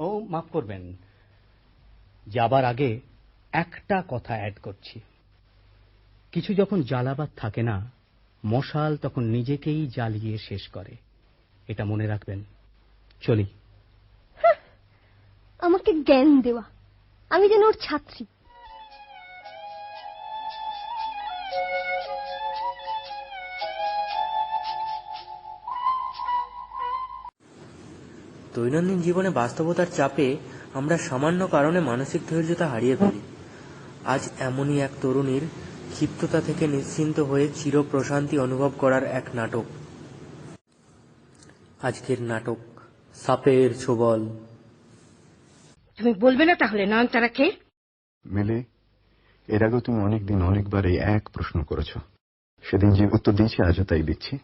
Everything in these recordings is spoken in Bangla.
ও মাফ করবেন, যাবার আগে একটা কথা অ্যাড করছি। কিছু যখন জ্বালাবার থাকে না, মশাল তখন নিজেকেই জ্বালিয়ে শেষ করে, এটা মনে রাখবেন। চলি। আমাকে জ্ঞান দেওয়া, আমি যেন ওর ছাত্রী। দৈনন্দিন জীবনে বাস্তবতার চাপে আমরা সামান্য কারণে মানসিক ধৈর্যতা হারিয়ে ফেলি। আজ এমনই এক তরুণীর ক্ষিপ্ততা থেকে নিশ্চিন্ত হয়ে চির প্রশান্তি অনুভব করার এক নাটক। আজকের নাটক সাপের ছোবল। তুমি বলবে না তাহলে নয়নতারা কে? মিলি, এর আগে তুমি অনেকদিন অনেকবার এই এক প্রশ্ন করেছ। সেদিন যে উত্তর দিয়েছি আজও তাই দিচ্ছি।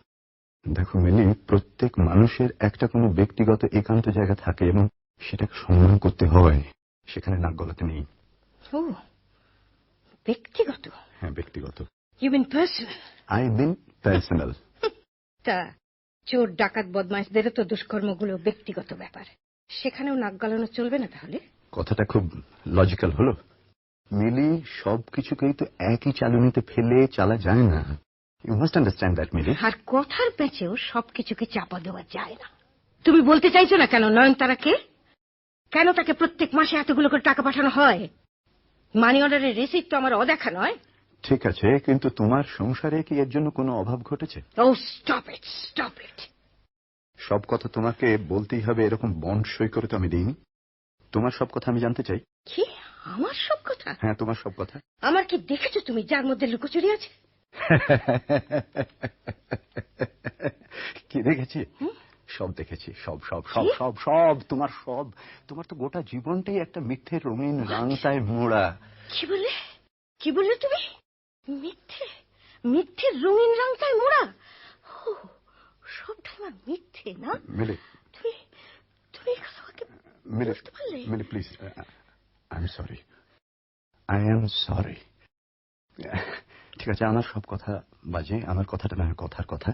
দেখো মিলি, প্রত্যেক মানুষের একটা কোনো ব্যক্তিগত একান্ত জায়গা থাকে এবং সেটাকে সম্মান করতে হয়। সেখানে নাক গলাতে নেই। ও, ব্যক্তিগত? হ্যাঁ, ব্যক্তিগত। You mean personal? I mean personal. তা চোর ডাকাত বদমাইশদেরও তো দুষ্কর্মগুলো ব্যক্তিগত ব্যাপার, সেখানেও নাক গলানো চলবে না তাহলে? কথাটা খুব লজিক্যাল হলো। মিলি, সবকিছুকেই তো একই চালুনিতে ফেলে চালা যায় না। ইউ মাস্ট আন্ডারস্ট্যান্ড দ্যাট মিলি। আর কথার প্যাচেও সবকিছুকে চাপা দেওয়া যায় না। তুমি বলতে চাইছো না কেন নয়নতারা কে? কেন তাকে প্রত্যেক মাসে এতগুলো করে টাকা পাঠানো হয়? মানি অর্ডারের রিসিট তো আমার অদেখা নয়। ঠিক আছে, কিন্তু তোমার সংসারে কি এর জন্য কোনো অভাব ঘটেছে? ও স্টপ ইট, স্টপ ইট। সব কথা তোমাকে বলতেই হবে এরকম বন্ড সই করে তো আমি দিইনি। তোমার সব কথা আমি জানতে চাই। কি আমার সব কথা? হ্যাঁ, তোমার সব কথা। আমার কি দেখেছো তুমি যার মধ্যে লুকোচুরি আছে? কি দেখেছি? সব দেখেছি, সব সব সব সব সব তোমার সব। তোমার তো গোটা জীবনটাই একটা মিথ্যে রঙিন রাংতায় মোড়া। কি বললে তুমি? মিথ্যে? মিথ্যে রঙিন রাংতায় মোড়া? ও, সবটাই আমার মিথ্যে না? মিলি, তুমি তুমি বুঝতে পারলে? Mili please, I am sorry, I am sorry. ঠিক আছে, আমার সব কথা বাজে, আমার কথাটা না কথার কথা,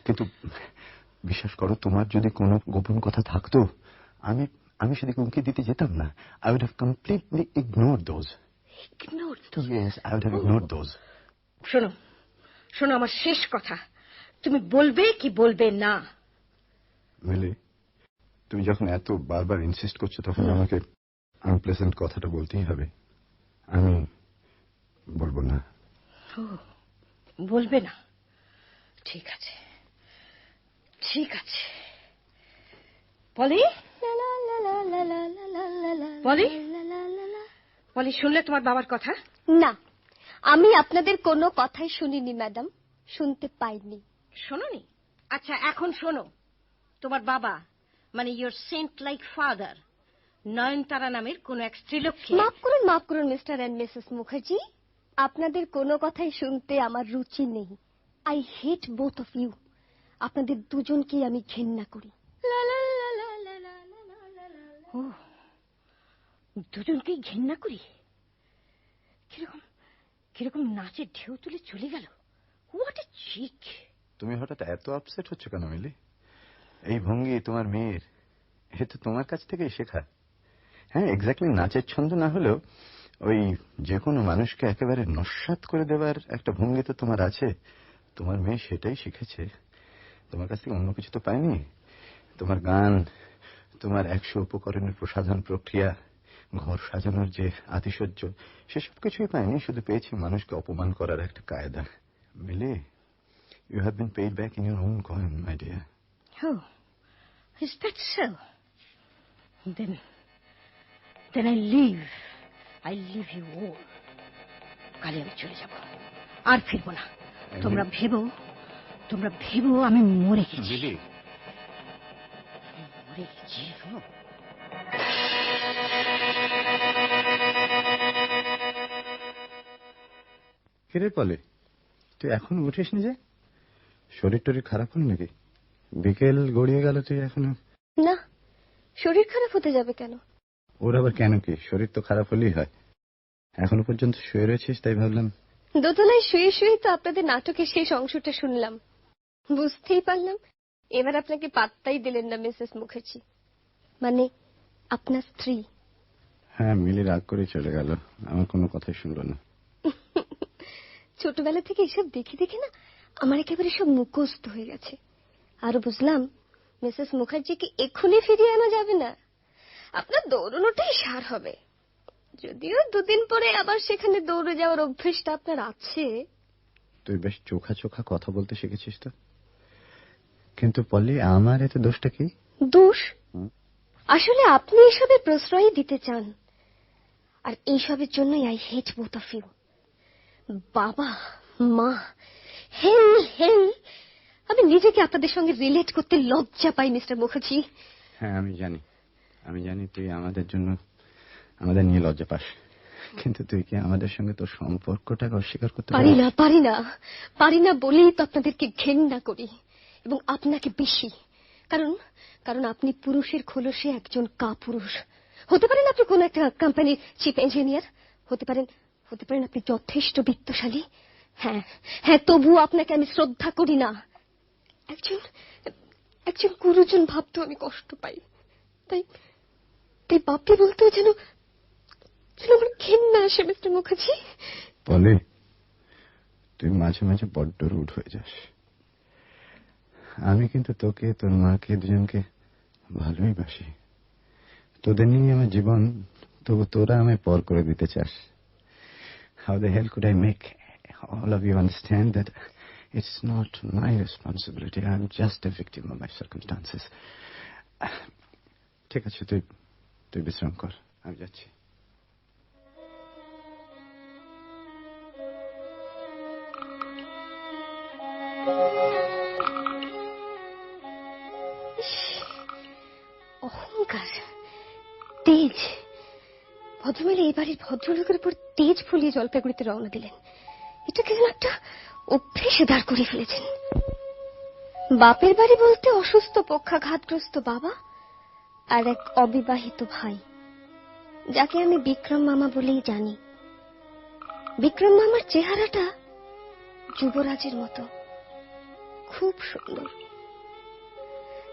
কিন্তু বিশ্বাস করো, তোমার যদি কোনো গোপন কথা থাকতো আমি আমি সেদিকে উঁকি দিতে যেতাম না। I would have completely ignored those. Yes, I would have ignored those. শোনো আমার শেষ কথা, তুমি বলবে কি বলবে না? মিলি, তুমি যখন এত বারবার ইনসিস্ট করছো তখন আমাকে আনপ্লেজেন্ট কথাটা বলতেই হবে। আমি বলবো না। বলবে না? ঠিক আছে, ঠিক আছে। পলি, পলি, পলি, শুনলে তোমার বাবার কথা? না, আমি আপনাদের কোনো কথাই শুনিনি ম্যাডাম, শুনতে পাইনি। শোনোনি? আচ্ছা, এখন শোনো। তোমার বাবা, মানে ইয়োর সেন্ট লাইক ফাদার, নয়নতারা নামের কোন এক স্ত্রীলোককে... মাফ করুন মিস্টার এন্ড মিসেস মুখার্জি, আপনাদের কোনো কথাই শুনতে আমার রুচি নেই। I hate both of you. আপনাদের দুজনকেই আমি ঘেন্না করি। ও, দুজনকেই ঘেন্না করি? কিরকম কিরকম নাচে ঢেউ তুলে চলে গেল। হোয়াট এ চিক! তুমি হঠাৎ এত আপসেট হচ্ছ কেন মিলি? এই ভঙ্গি তোমার মেয়ের, এ তো তোমার কাছ থেকেই শেখা। হ্যাঁ, এক্স্যাক্টলি নাচের ছন্দ না হলেও ওই যে কোনো মানুষকে একেবারে নস্যাৎ করে দেওয়ার একটা ভঙ্গি তো তোমার আছে। তোমার মেয়ে সেটাই শিখেছে, তোমার কাছ থেকে অন্য কিছু তো পায়নি। তোমার গান, তোমার 100 উপকরণের প্রসাধন প্রক্রিয়া, ঘর সাজানোর যে আতিশয্য, সেসব কিছুই পায়নি, শুধু পেয়েছি মানুষকে অপমান করার একটা কায়দা। Mili, you have been paid back in your own coin, my dear. Oh, is that so? Then I leave you all. কালে আমি চলে যাব, আর ফিরবো না। তোমরা ভেবো আমি মরে গেছি। মরে গেছি। কিরে পলে, তুই এখন উঠিসনি যে? শরীর টরীর খারাপ হল নাকি? বিকেল গড়িয়ে গেল, তুই এখনো? না, শরীর খারাপ হতে যাবে কেন? ওর আবার কেন কি? শরীর তো খারাপ হলেই হয়। এখনো পর্যন্ত শুয়ে রয়েছিস, তাই ভাবলাম। দোতলায় শুয়ে শুয়ে তো আপনাদের নাটকের শেষ অংশটা শুনলাম, বুঝতেই পারলাম এবার আপনাকে পাত্তাই দিলেন না মিসেস মুখার্জি। মানে আপনার স্ত্রী। হ্যাঁ, মিলি রাগ করে চলে গেল, আমার কোনো কথাই শুনলো না। ছোটবেলা থেকে এসব দেখে দেখে না আমার একেবারে সব মুখস্থ হয়ে গেছে। আরো বুঝলাম মিসেস মুখার্জিকে এক্ষুনি ফিরিয়ে আনা যাবে না, আপনার দৌড়নোটাই সার হবে। যদিও দুদিন পরে আবার সেখানে দৌড়ে যাওয়ার অভ্যেসটা আপনার আছে। তুই বেশ চোখা চোখা কথা বলতে শিখেছিস তো। কিন্তু পলি, আমার এতে দোষটা কি? দোষ? আসলে আপনি এসবের প্রশ্রয় দিতে চান, আর এইসবের জন্যই I hate both of you. বাবা মা, হেল হেল, আমি নিজেকে আপনাদের সঙ্গে রিলেট করতে লজ্জা পাই মিস্টার মুখার্জি। হ্যাঁ, আমি জানি তুই আমাদের নিয়ে লজ্জা পাস, কিন্তু তুই কি আমাদের সঙ্গে তোর সম্পর্কটাকে অস্বীকার করতে পারি না, পারি না বলেই তো আপনাদেরকে ঘেন্না করি, এবং আপনাকে বেশি। কারণ আপনি পুরুষের খোলসে একজন কাপুরুষ। হতে পারেন আপনি কোন একটা কোম্পানির চিফ ইঞ্জিনিয়ার, হতে পারেন আপনি যথেষ্ট বিত্তশালী। হ্যাঁ, তবুও আপনাকে আমি শ্রদ্ধা করি না। একজন গুরুজন ভাবতো আমি কষ্ট পাই, তাই বাপি বলতেও যেন আমার ঘেন্না আসে মিস্টার মুখার্জি। পলি, তুই মাঝে মাঝে বড্ড রুড হয়ে যাস। আমি কিন্তু তোকে, তোর মাকে, দুজনকে ভালোই বাসি। তোদের নিয়ে আমার জীবন, তবু তোরা আমায় পর করে দিতে চাস। How the hell could I make all of you understand that it's not my responsibility? I'm just a victim of my circumstances. ঠিক আছে, তুই বিশ্রাম কর, আমি যাচ্ছি। অহংকার, তেজ। ভদ্রমহিলা এই বাড়ির ভদ্রলোকের উপর তেজ ফুলিয়ে জলপাইগুড়িতে রওনা দিলেন। এটাকে যেন একটা অভ্যেসে দাঁড় করিয়ে ফেলেছেন। বাপের বাড়ি বলতে অসুস্থ পক্ষাঘাতগ্রস্ত বাবা আর এক অবিবাহিত ভাই, যাকে আমি বিক্রম মামা বলেই জানি। বিক্রম মামার চেহারাটা যুবরাজের মতো, খুব সুন্দর।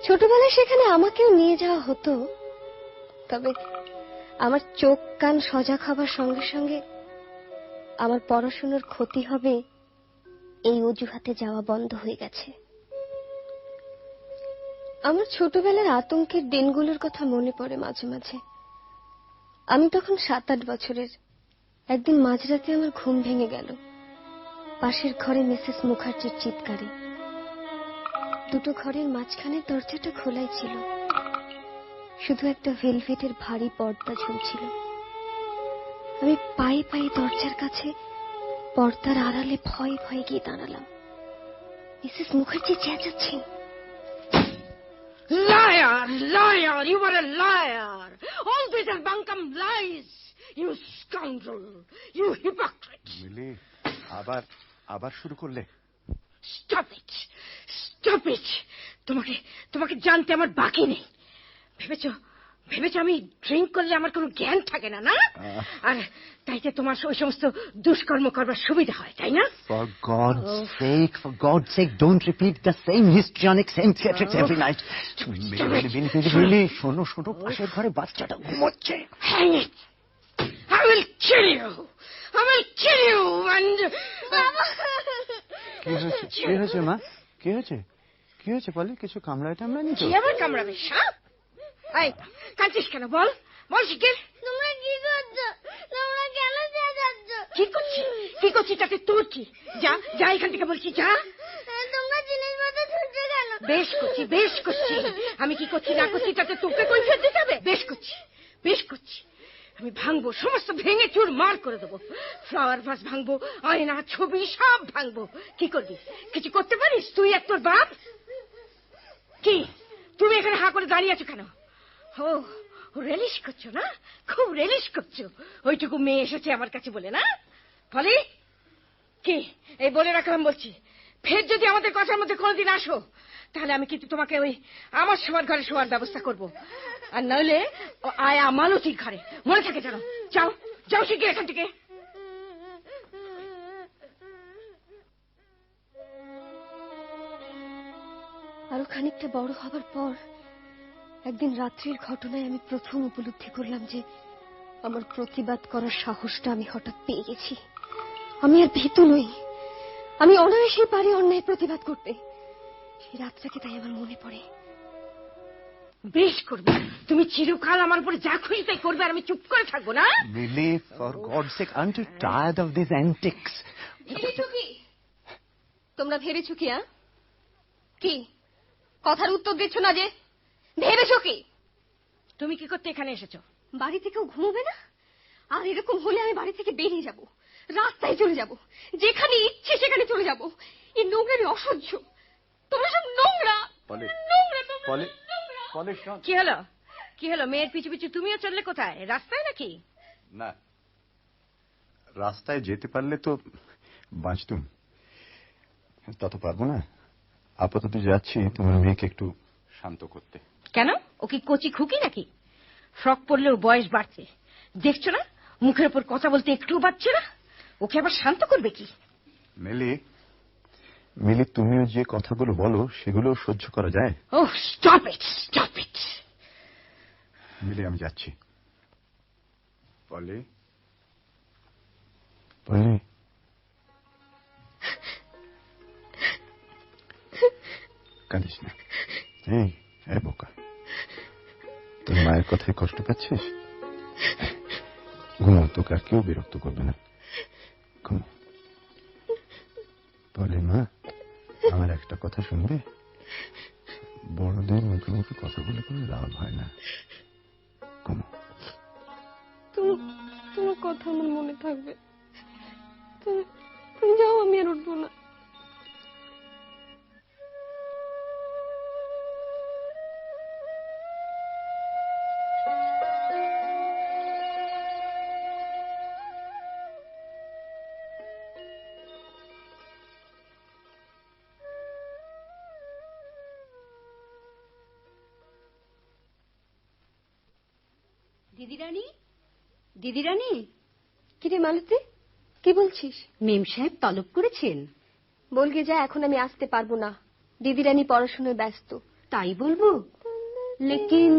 ছোটবেলায় সেখানে আমাকেও নিয়ে যাওয়া হতো, তবে আমার চোখ কান সজাগ হবার সঙ্গে সঙ্গে আমার পড়াশোনার ক্ষতি হবে এই অজুহাতে যাওয়া বন্ধ হয়ে গেছে। আমার ছোটবেলার আতঙ্কের দিনগুলোর কথা মনে পড়ে মাঝে মাঝে। আমি তখন 7-8 বছরের। একদিন মাঝরাতে আমার ঘুম ভেঙে গেল পাশের ঘরে মিসেস মুখার্জির চিৎকারে। দুটো ঘরের মাঝখানে দরজাটা খোলাই ছিল, শুধু একটা ভেলভেটের ভারী পর্দা ঝুলছিল। আমি পায়ে পায়ে দরজার কাছে পর্দার আড়ালে ভয়ে ভয়ে গিয়ে দাঁড়ালাম। মিসেস মুখার্জি চেঁচাচ্ছেন, Liar! Liar! You are a liar! All these are bunkum lies! You scoundrel! You hypocrite! মিলি, আবার শুরু করলে? Stop it! Stop it! তোমাকে জানতে আমার বাকি নেই। ভেবেছো আমি ড্রিঙ্ক করলে আমার কোনো জ্ঞান থাকে না, না? আর তাইতে তোমার ওই সমস্ত দুষ্কর্ম করবার সুবিধা হয়, তাই না? For God's sake, don't repeat the same histrionic, same theatrics every night. মিলি, শোনো, পাশের ঘরে বাচ্চাটা ঘুমোচ্ছে। Hang it! I will kill you! And... কি হয়েছে মা? কি হয়েছে পলি? কিছু কামড়ায়নি তো? কি আবার কামড়াবে, সাপ? এই, কাঁদছিস কেন? বল শিগগির। তোমরা কি করছো? তোমরা কেন চেঁচাচ্ছ? কি করছি তাতে তোর কি? যা এখান থেকে বলছি, যা। তোমরা জিনিসপত্র ছুটছো কেন? বেশ করছি। আমি কি করছি না করছি তাতে তোকে কৈফিয়ত দিতে হবে? বেশ করছি। আমি ভাঙবো, সমস্ত ভেঙে চুরমার করে দেবো। ফ্লাওয়ার ভাস ভাঙবো, আয়না, ছবি সব ভাঙবো। কি করবি? কিছু করতে পারিস তুই আর তোর বাপ? কি তুমি এখানে হা করে দাঁড়িয়ে আছো কেন? ও রেলিশ করছো না? খুব রেলিশ করছো ওইটুকু মেয়ে এসেছে আমার কাছে বলে, না? ফলে কি এই বলে রাখলাম, বলছি ফের যদি আমাদের কথার মধ্যে কোনোদিন আসো, তাহলে আমি কিন্তু তোমাকে ওই আমার শোয়ার ঘরে শোয়ার ব্যবস্থা করব, আর নইলে আয়া মালতির ঘরে। মনে থাকে যেন। যাও শিগগির এখান থেকে। আরো খানিকটা বড় হবার পর একদিন রাত্রির ঘটনায় আমি প্রথম উপলব্ধি করলাম যে আমার প্রতিবাদ করার সাহসটা আমি হঠাৎ পেয়ে গেছি। আমি আর ভীতু নই, আমি অনায়াসে পারি অন্যায় প্রতিবাদ করতে। সেই রাতটাকে তাই আমার মনে পড়ে। বেশ করবে, তুমি চিরকাল আমার উপরে যা খুশি তাই করবে আর আমি চুপ করে থাকবো না। Really, for God's sake, aren't you tired of these antics? ভেবেছো কি? তোমরা ভেবেছো কি? কি কথার উত্তর দিচ্ছ না যে? ভেবেছো কি? তুমি কি করতে এখানে এসেছো? বাড়ি থেকেও ঘুমোবে না? আর এরকম হলে আমি বাড়ি থেকে বেরিয়ে যাব, রাস্তায় চলে যাব, যেখানে ইচ্ছে সেখানে চলে যাব। এই নোংরামি অসহ্য। তোমরা সব নোংরা। কি হলো, কি হলো? মেয়ের পিছু পিছু তুমিও চললে কোথায়? রাস্তায় নাকি? না, রাস্তায় যেতে পারলে তো বাঁচতুম, তা তো পারবো না। আপাতত যাচ্ছি তোমার মেয়েকে একটু শান্ত করতে। কেন? ও কি কচি খুকি নাকি? ফ্রক পরলেও বয়স বাড়ছে, দেখছো না? মুখের উপর কথা বলতে একটুও পাচ্ছে না, ওকে আবার শান্ত করবে কি? মিলি, মিলি, তুমিও যে কথাগুলো বলো সেগুলো সহ্য করা যায়? ওহ, স্টপ ইট, স্টপ ইট। মিলি, আমি যাচ্ছি। পলি, পলি, কাঁদিস না। এই বোকা, তোর মায়ের কথায় কষ্ট পাচ্ছিস? ঘুমো, তোকে আর কেউ বিরক্ত করবে না। ঘুমো। পলি মা, আমার একটা কথা শুনবে? বড়দের মুখে মুখে কথা বলে কোনো লাভ হয় না। ঘুমো। তোমার কথা আমার মনে থাকবে। তুমি যাও, আমি আর উঠবো না। দিদিরানী, দিদিরানী। কিরে মালতী, কি বলছিস? মেম সাহেব তলব করেছেন। বলগে যা, এখন আমি আসতে পারবো না। দিদিরানী পড়াশোনায় ব্যস্ত। তাই বলবো? লেকিন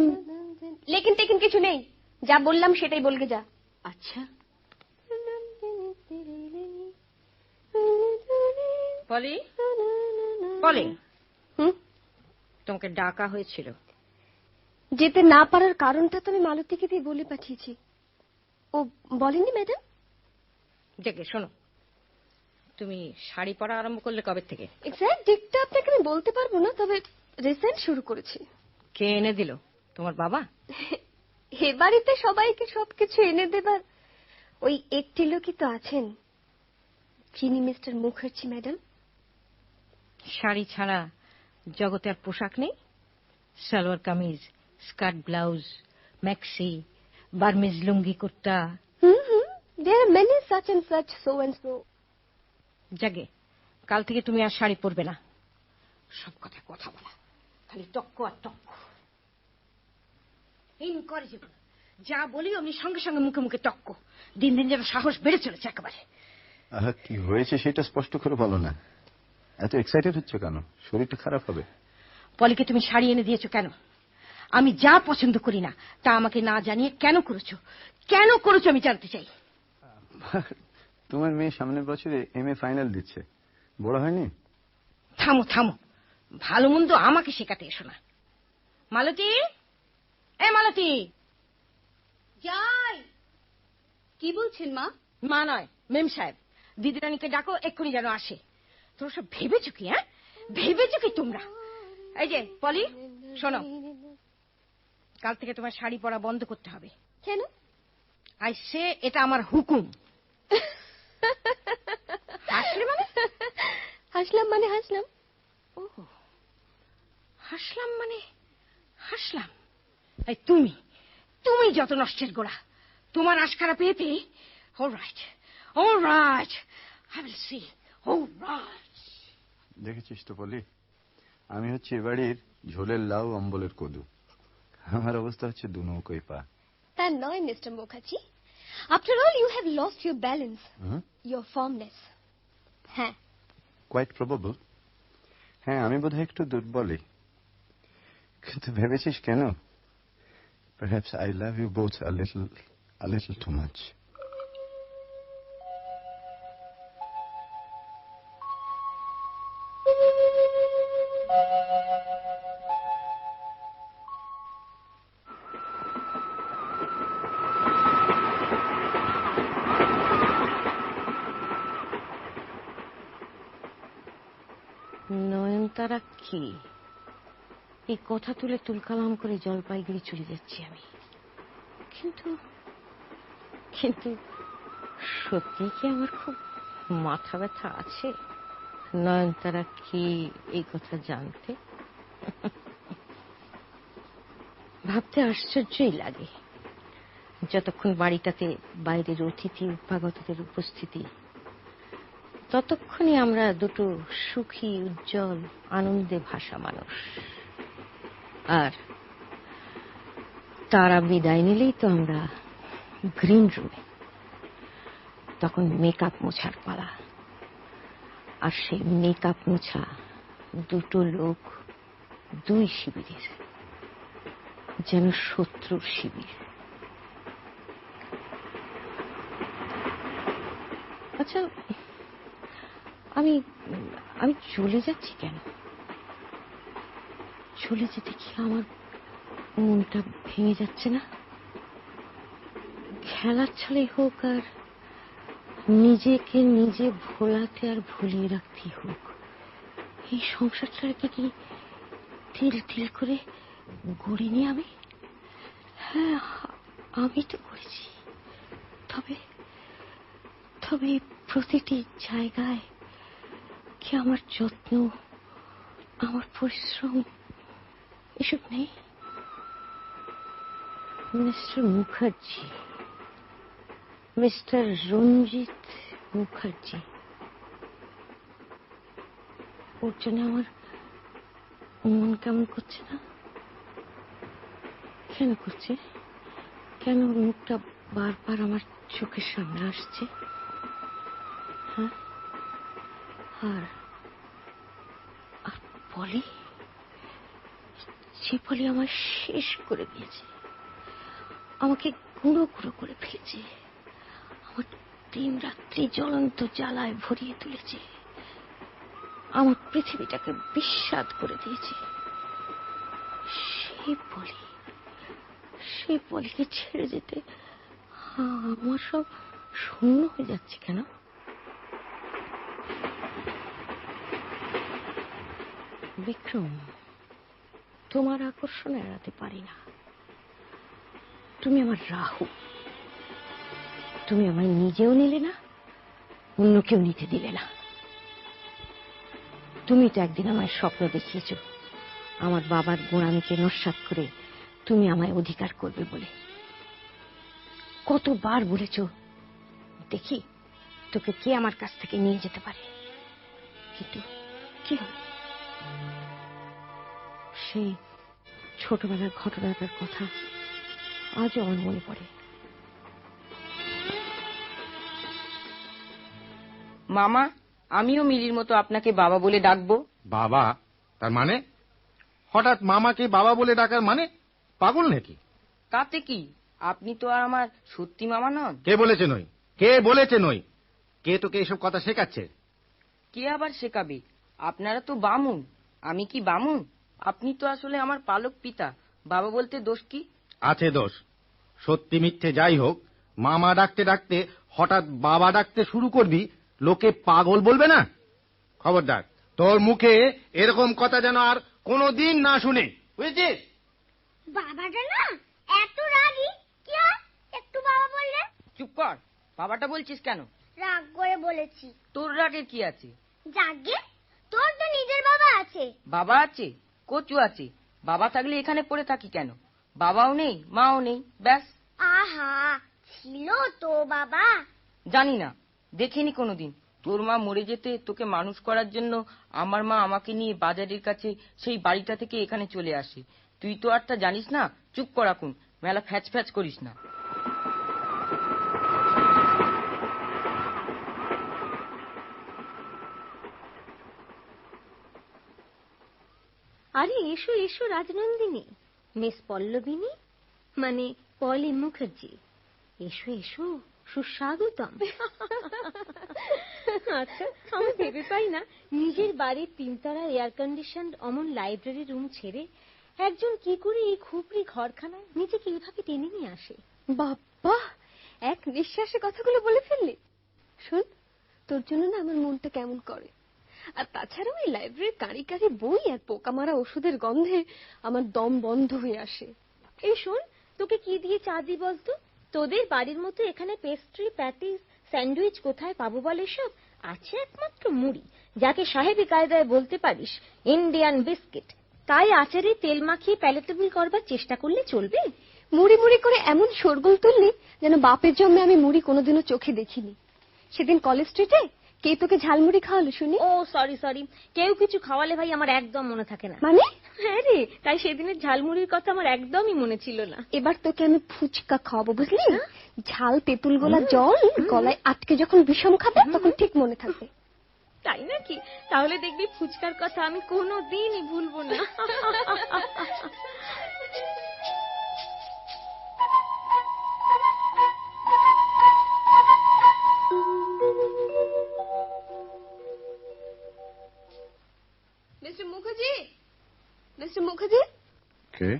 লেকিন টেকিন কিছু নেই, যা বললাম সেটাই বলগে যা। আচ্ছা। পলি, পলি, হুম? তোমাকে ডাকা হয়েছিল। যেতে না পারার কারণটা তো আমি মালতীকে দিয়ে বলে পাঠিয়েছি। ও বলেনি ম্যাডাম? দেখে শোনো, তুমি শাড়ি পরা আরম্ভ করলে কবে থেকে? এক্স্যাক্ট ডেটটা আপনাকে আমি বলতে পারবো না, তবে রিসেন্ট শুরু করেছি। কে এনে দিল? তোমার বাবা? এ বাড়িতে সবাইকে সবকিছু এনে দেবার ওই একটি লোকই তো আছেন, যিনি মিস্টার মুখার্জি ম্যাডাম। শাড়ি ছাড়া জগতে আর পোশাক নেই? Salwar kameez, skirt blouse, maxi, Burmese lungi, kurta. There are many such and such, so and so. জাগে, কাল থেকে তুমি আর শাড়ি পরবে না। সব কথা কথা বলা, খালি টক্ক আর টক্ক। ইনকরেজিবল, যা বলি অমনি সঙ্গে সঙ্গে মুখে মুখে টক্ক। দিন দিন যেন সাহস বেড়ে চলেছে একেবারে। কি হয়েছে সেটা স্পষ্ট করে বলো না। এত এক্সাইটেড হচ্ছে কেন? শরীরটা খারাপ হবে। পলিকে তুমি শাড়ি এনে দিয়েছো কেন? আমি যা পছন্দ করি না তা আমাকে না জানিয়ে কেন করেছো? কেন করেছো আমি জানতে চাই। তোমার মেয়ে সামনের বছরে MA ফাইনাল দিচ্ছে, বড় হয়নি? থামো থামো, ভালো মন্দ আমাকে শেখাতে এসো না। মালতী, এ মালতী। যাই। কি বলছেন মা? মা নয়, মেম সাহেব। দিদিরানীকে ডাকো, এক্ষুনি যেন আসে। তোমরা সব ভেবেছো কি? ভেবেছো কি তোমরা? এই যে পলি, শোনো, কাল থেকে তোমার শাড়ি পরা বন্ধ করতে হবে। কেন? আই সে, এটা আমার হুকুম। হাসলে মানে? হাসলাম মানে হাসলাম। ও, হাসলাম মানে হাসলাম। এই তুমি, তুমি যত নষ্টের গোড়া। তোমার আশকারা পেয়ে পেয়ে। Alright, alright, I will see. Alright. দেখেছিস তো বলি, আমি হচ্ছে এবাড়ির ঝোলের লাউ অম্বলের কদু। আমার অবস্থা হচ্ছে দু নৌকোয় পা। তা নয় Mr Mukherjee, after all you have lost your balance, your firmness. হ্যাঁ, কোয়াইট প্রবাবল। হ্যাঁ, আমি বোধহয় একটু দুর্বলই। কিন্তু ভেবেছিস কেন? Perhaps I love you both a little too much. নয়নতারা কি? এই কথা তুলে তুলকালাম করে জলপাইগুড়ি চলে যাচ্ছি আমি। কিন্তু কিন্তু সত্যি কি আমার খুব মাথা ব্যথা আছে নয়নতারা কি এই কথা জানতে? ভাবতে আশ্চর্যই লাগে। যতক্ষণ বাড়িটাতে বাইরের অতিথি উপাগতদের উপস্থিতি, ততক্ষণই আমরা দুটো সুখী উজ্জ্বল আনন্দে ভাসা মানুষ। আর তারা বিদায় নিলেই তো আমরা গ্রিন রুমে। তখন মেকআপ মোছার পালা। আর সেই মেকআপ মোছা দুটো লোক, দুই শিবিরের, যেন শত্রুর শিবির। আচ্ছা, আমি আমি চলে যাচ্ছি কেন? চলে যেতে কি আমার মনটা ভেঙে যাচ্ছে না? খেলার ছলে হোক আর নিজেকে নিজে ভোলাতে আর ভুলিয়ে রাখতে হোক, এই সংসারটাকে কি তিল তিল করে গড়িনি আমি? হ্যাঁ, আমি তো করেছি। তবে তবে প্রতিটি জায়গায় কি আমার যত্ন, আমার পরিশ্রম এসব নেই? মিস্টার মুখার্জি, মিস্টার রঞ্জিত মুখার্জি, ওর জন্য আমার মন কেমন করছে না? কেন করছে? কেন ওর মুখটা বারবার আমার চোখের সামনে আসছে? হ্যাঁ, আর পলি, যে পলি আমার শেষ করে দিয়েছে, আমাকে গুঁড়ো গুঁড়ো করে ফেলেছে, আমার দিন রাত্রি জ্বলন্ত জ্বালায় ভরিয়ে তুলেছে, আমার পৃথিবীটাকে বিস্বাদ করে দিয়েছে। সেই পলিকে ছেড়ে যেতে আমার সব শূন্য হয়ে যাচ্ছে কেন? বিক্রম, তোমার আকর্ষণ এড়াতে পারি না। তুমি আমার রাহু। তুমি আমায় নিজেও নিলে না, অন্য কেউ নিতে দিলে না। তুমি তো একদিন আমায় স্বপ্ন দেখিয়েছ, আমার বাবার গোঁড়ামিকে নস্যাৎ করে তুমি আমায় অধিকার করবে বলে। কতবার বলেছ, দেখি তোকে কে আমার কাছ থেকে নিয়ে যেতে পারে। কিন্তু কি হল? সেই ছোটবেলার ঘটনাটার কথা আজও আমার মনে পড়ে। মামা, আমিও মিলির মতো আপনাকে বাবা বলে ডাকবো। বাবা? তার মানে? হঠাৎ মামাকে বাবা বলে ডাকার মানে? পাগল নাকি? তাতে কি, আপনি তো আর আমার সত্যি মামা নন। কে বলেছে নই? কে বলেছে নই? কে তোকে এসব কথা শেখাচ্ছে? কে আবার শেখাবে? আপনারা তো বামুন। আমি কি বামুন? আপনি তো আসলে আমার পালক পিতা। বাবা বলতে দোষ কি? আছে দোষ। সত্যি মিথ্যে যাই হোক, মামা ডাকতে ডাকতে হঠাৎ বাবা ডাকতে শুরু করবি, লোকে পাগল বলবে না? খবরদার, তোর মুখে এরকম কথা যেন আর কোনোদিন না শুনে, বুঝেছিস? বাবাটা না এত রাগী, কি আর একটু বাবা বললে? চুপ কর। বাবাটা বলছিস কেন? রাগ করে বলেছি। তোর রাগের কি আছে? যাগে, তোর তো নিজের বাবা আছে। বাবা আছে? কচু আছে। বাবা থাকলে এখানে পড়ে থাকি কেন? বাবাও নেই, মাও নেই, ব্যাস। আহা, ছিল তো বাবা। জানি না, দেখিনি কোনোদিন। তোর মা মরে যেতে তোকে মানুষ করার জন্য আমার মা আমাকে নিয়ে বাজারের কাছে সেই বাড়িটা থেকে এখানে চলে আসে। তুই তো আর তা জানিস না। চুপ কর এখন, মেলা ফ্যাচ ফ্যাচ করিস না। আরে এসো এসো রাজনন্দিনী, মিস পল্লবিনী, মানে পলি মুখার্জি। এসো এসো, সুস্বাগতম। আচ্ছা, আমি ভেবে পাই না নিজের বাড়ির 3 তলা এয়ার কন্ডিশন অমন লাইব্রেরি রুম ছেড়ে একজন কি করে এই খুপড়ি ঘরখানায় নিজেকে এইভাবে টেনে নিয়ে আসে। বাবা, এক নিঃশ্বাসে কথাগুলো বলে ফেললি। শোন, তোর জন্য না আমার মনটা কেমন করে। আর তাছাড়াও এই লাইব্রেরির কারি কারি বই আর পোকা মারা ওষুধের গন্ধে আমার দম বন্ধ হয়ে আসে। এই শোন, তোকে কি দিয়ে চা দিই বলতো? তোদের বাড়ির মতো এখানে পেস্ট্রি, প্যাটিস, স্যান্ডউইচ কোথায় পাবো বল? এসব আছে একমাত্র মুড়ি, যাকে সাহেবি কায়দায় বলতে পারিস ইন্ডিয়ান বিস্কিট। তাই আচারে তেল মাখিয়ে প্যালেটেবল করবার চেষ্টা করলে চলবে। মুড়ি মুড়ি করে এমন শোরগোল তুললি যেন বাপের জন্মে আমি মুড়ি কোনোদিনও চোখে দেখিনি। সেদিন কলেজ স্ট্রিটে কে তোকে ঝালমুড়ি খাওয়ালো শুনি? ও সরি, কেউ কিছু খাওয়ালে ভাই আমার একদম মনে থাকে না। মানে? হ্যাঁ রে, তাই সেদিনের ঝালমুড়ির কথা আমার একদমই মনে ছিল না। এবার তোকে আমি ফুচকা খাওয়াবো, বুঝলি? ঝাল তেঁতুল গোলা জল গলায় আটকে যখন বিষম খাবে তখন ঠিক মনে থাকবে। তাই নাকি? তাহলে দেখবি ফুচকার কথা আমি কোনোদিনই ভুলবো না। Mr Mukherjee, Mr Mukherjee. কে?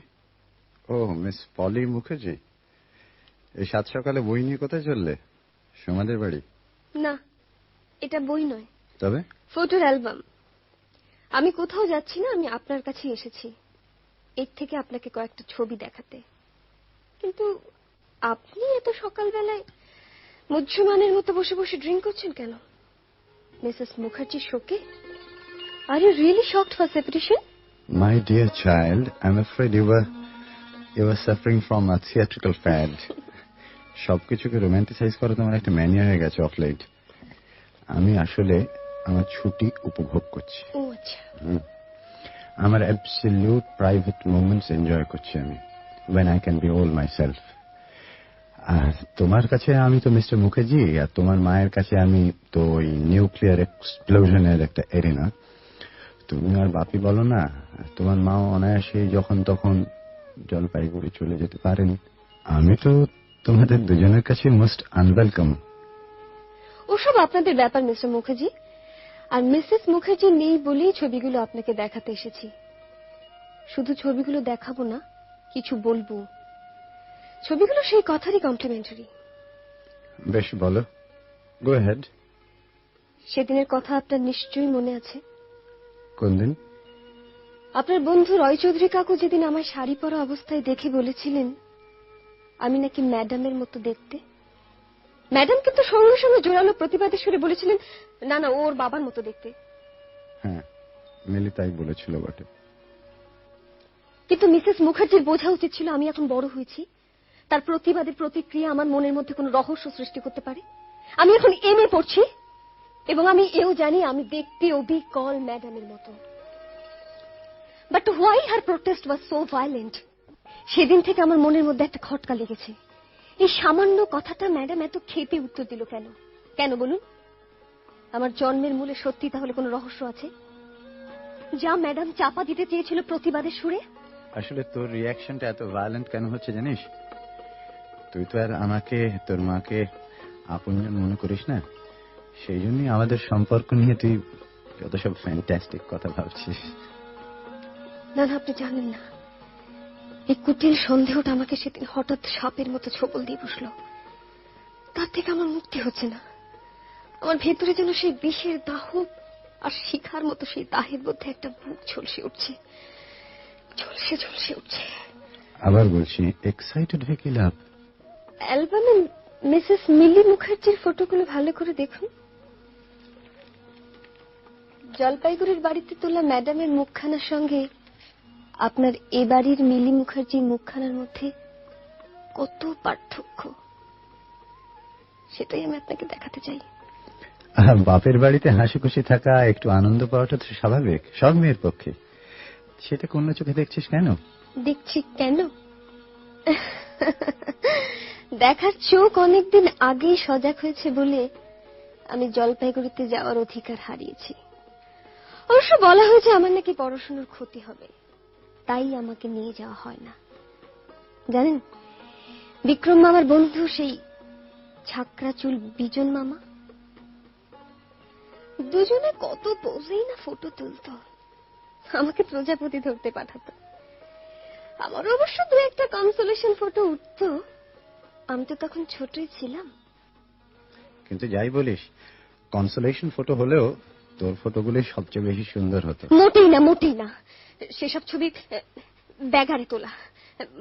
ও, মিস পলি মুখার্জি। এই সাত সকালে বই নিয়ে কোথায় চললে? সোমাদের বাড়ি? না, এটা বই নয়, তবে ফটোর অ্যালবাম। আমি কোথাও যাচ্ছি না, আমি আপনার কাছে এসেছি এর থেকে আপনাকে কয়েকটা ছবি দেখাতে। কিন্তু আপনি এত সকালবেলায় মুজ্জমানের মতো বসে বসে ড্রিঙ্ক করছেন কেন? মিসেস মুখার্জি শোকে? Are you really shocked for separation? My dear child, I'm afraid you were suffering from a theatrical fad. সবকিছুকে রোমান্টিসাইজ করা তোমার একটা ম্যানিয়া হয়ে গেছে অফ লেট। আমি আসলে আমার ছুটি উপভোগ করছি। ও আচ্ছা। আমার অ্যাবসলিউট প্রাইভেট মোমেন্টস এনজয় করছি আমি, when I can be all myself. আর তোমার কাছে আমি তো মিস্টার মুখার্জি, আর তোমার মায়ের কাছে আমি তো ওই নিউক্লিয়ার এক্সপ্লোশনের একটা এরিনা। তুমি আর বাপি বলো না, তোমার মাও অনায়াসে যখন তখন জলপাইগুড়ি চলে যেতে পারেন। আমি তো তোমাদের দুজনের কাছে মোস্ট আনওয়েলকাম। ওসব আপনাদের ব্যাপার মিস্টার মুখার্জি। আর মিসেস মুখার্জি নেই বলেই ছবিগুলো আপনাকে দেখাতে এসেছি। শুধু ছবিগুলো দেখাবো না, কিছু বলবো। ছবিগুলো সেই কথারই কমপ্লিমেন্টারি। বেশ, বলো, গো হেড। সেদিনের কথা আপনার নিশ্চয়ই মনে আছে। কোন দিন? আপনার বন্ধু রয় চৌধুরী কাকু যেদিন আমায় শাড়ি পরা অবস্থায় দেখে বলেছিলেন আমি নাকি ম্যাডামের মতো দেখতে। ম্যাডাম কিন্তু সঙ্গে সঙ্গে জোরালো প্রতিবাদের সুরে বলেছিলেন না না, ওর বাবার মতো দেখতে। হ্যাঁ, মিলি তাই বলেছিল বটে। কিন্তু মিসেস মুখার্জির বোঝা উচিত ছিল আমি এখন বড় হয়েছি, তার প্রতিবাদের প্রতিক্রিয়া আমার মনের মধ্যে কোনো রহস্য সৃষ্টি করতে পারে। আমি এখন এমএ পড়ছি এবং আমি এও জানি আমি দেখতে অবিকল ম্যাডামের মতো। But why her protest was so violent? সেদিন থেকে আমার মনের মধ্যে একটা খটকা লেগেছে। এই সামান্য কথাটা ম্যাডাম এত ক্ষেপে উত্তর দিল কেন? কেন বলুন? আমার জন্মের মূলে সত্যি তাহলে কোনো রহস্য আছে যা ম্যাডাম চাপা দিতে চেয়েছিল প্রতিবাদের সুরে? আসলে তোর রিয়াকশনটা এত ভায়োলেন্ট কেন হচ্ছে জানিস? তুই তো আর আমাকে, তোর মাকে আপনজন মনে করিস না, সেই জন্যই আমাদের সম্পর্ক নিয়ে তুই যত সব ফ্যান্টাস্টিক কথা ভাবছিস। না না, আপনি জানেন না, এই কুটিল সন্দেহটা আমাকে সেদিন হঠাৎ সাপের মতো ছোবল দিয়ে বসলো। তার থেকে আমার মুক্তি হচ্ছে না। আমার ভেতরে যেন সেই বিষের দাহ আর শিখার মতো সেই দাহের মধ্যে একটা বুক ঝলসে উঠছে, ঝলসে ঝলসে উঠছে। আবার বলছি, এক্সাইটেড হয়ে কি লাভ? অ্যালবামে মিসেস মিলি মুখার্জির ফটোগুলো ভালো করে দেখুন। জলপাইগুড়ির বাড়িতে তোলা ম্যাডামের মুখখানার সঙ্গে আপনার এ বাড়ির মিলি মুখার্জির মুখখানার মধ্যে কত পার্থক্য, সেটাই আমি আপনাকে দেখাতে চাই। বাপের বাড়িতে হাসি খুশি থাকা, একটু আনন্দ পাওয়াটা তো স্বাভাবিক সব মেয়ের পক্ষে। সেটা কোন চোখে দেখছিস কেন? দেখছি কেন? দেখার চোখ অনেকদিন আগেই সজাগ হয়েছে বলে আমি জলপাইগুড়িতে যাওয়ার অধিকার হারিয়েছি। অবশ্য বলা হয়েছে আমার নাকি পড়াশোনার ক্ষতি হবে, তাই আমাকে নিয়ে যাওয়া হয় না। জানেন, বিক্রম মামার বন্ধু সেই ছাকরা চুল বিজন মামা, দুজনে কত পোজেই না ফটো তুলতো, আমাকে প্রজাপতি ধরতে পাঠাতো। আমার অবশ্য দু একটা কনসোলেশন ফটো উঠতো, আমি তো তখন ছোটই ছিলাম। কিন্তু যাই বলিস, কনসোলেশন ফটো হলেও তোর ফটোগুলোই সবচেয়ে বেশি সুন্দর হতো। মোটেই না, মোটেই না। সেসব ছবি ব্যাগারে তোলা,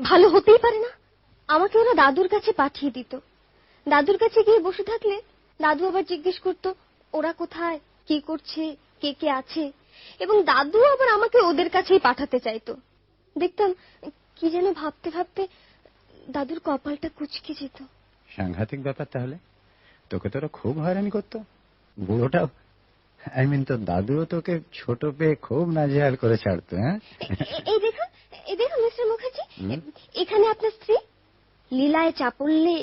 ভালো হতেই পারে না। আমাকে ওরা দাদুর কাছে পাঠিয়ে দিত। দাদুর কাছে গিয়ে বসে থাকলে দাদু আবার জিজ্ঞেস করতো ওরা কোথায়, কি করছে, কে কে আছে, এবং দাদু আবার আমাকে ওদের কাছেই পাঠাতে চাইতো। দেখতাম কি যেন ভাবতে ভাবতে দাদুর কপালটা কুঁচকে যেত। সাংঘাতিক ব্যাপার তাহলে। তোকে তোরা খুব হয়রানি করতো। বুড়োটাও, আই মিন তোর দাদুও তোকে ছোট পেয়ে খুব নাজেহাল করে ছাড়তো। হ্যাঁ, এই দেখুন, এই দেখুন মিস্টার মুখার্জি, এখানে আপনার স্ত্রী লীলায় চাপল্যে,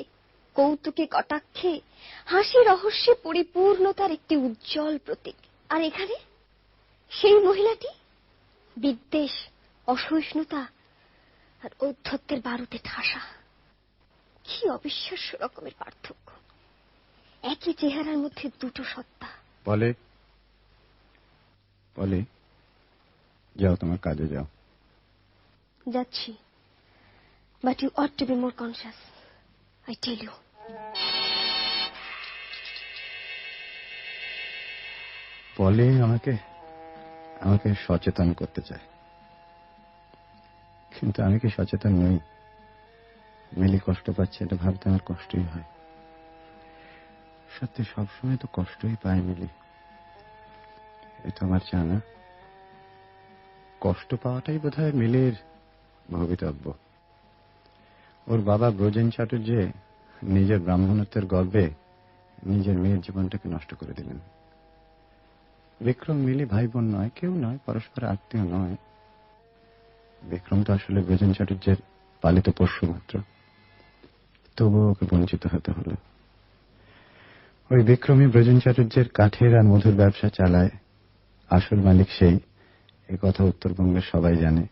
কৌতুকে কটাক্ষে, হাসি রহস্যে পরিপূর্ণতার একটি উজ্জ্বল প্রতীক। আর এখানে সেই মহিলাটি বিদ্বেষ, অসহিষ্ণুতা আর ঔদ্ধত্যের বারুদে ঠাসা। কি অবিশ্বাস্য রকমের পার্থক্য! একই চেহারার মধ্যে দুটো সত্তা। বলে বলে যাও, তোমার কাজে যাও। যাচ্ছি, but you ought to be more conscious, I tell you. বলে আমাকে আমাকে সচেতন করতে চায়, কিন্তু আমি কি সচেতন নই? মিলি কষ্ট পাচ্ছে, এটা ভাবতে আমার কষ্টই হয়। সত্যি সবসময় তো কষ্টই পায় মিলি। এটা আমার জানা, কষ্ট পাওয়াটাই বোধহয় মিলির ভবিতব্য। ওর বাবা ব্রজেন চাটুর্যে নিজের ব্রাহ্মণত্বের গর্বে নিজের মেয়ের জীবনটাকে নষ্ট করে দিলেন। বিক্রম মিলি ভাই বোন নয়, কেউ নয়, পরস্পর আত্মীয় নয়। বিক্রম তো আসলে ব্রজেন চাটুর্যের পালিত পোষ্য মাত্র, তবুও ওকে বঞ্চিত হতে হলো। ওই বিক্রমী ব্রজেন চাটুর্যের কাঠের আর মধুর ব্যবসা চালায়, আসল মালিক সেই। এ কথা উত্তরবঙ্গের সবাই জানে।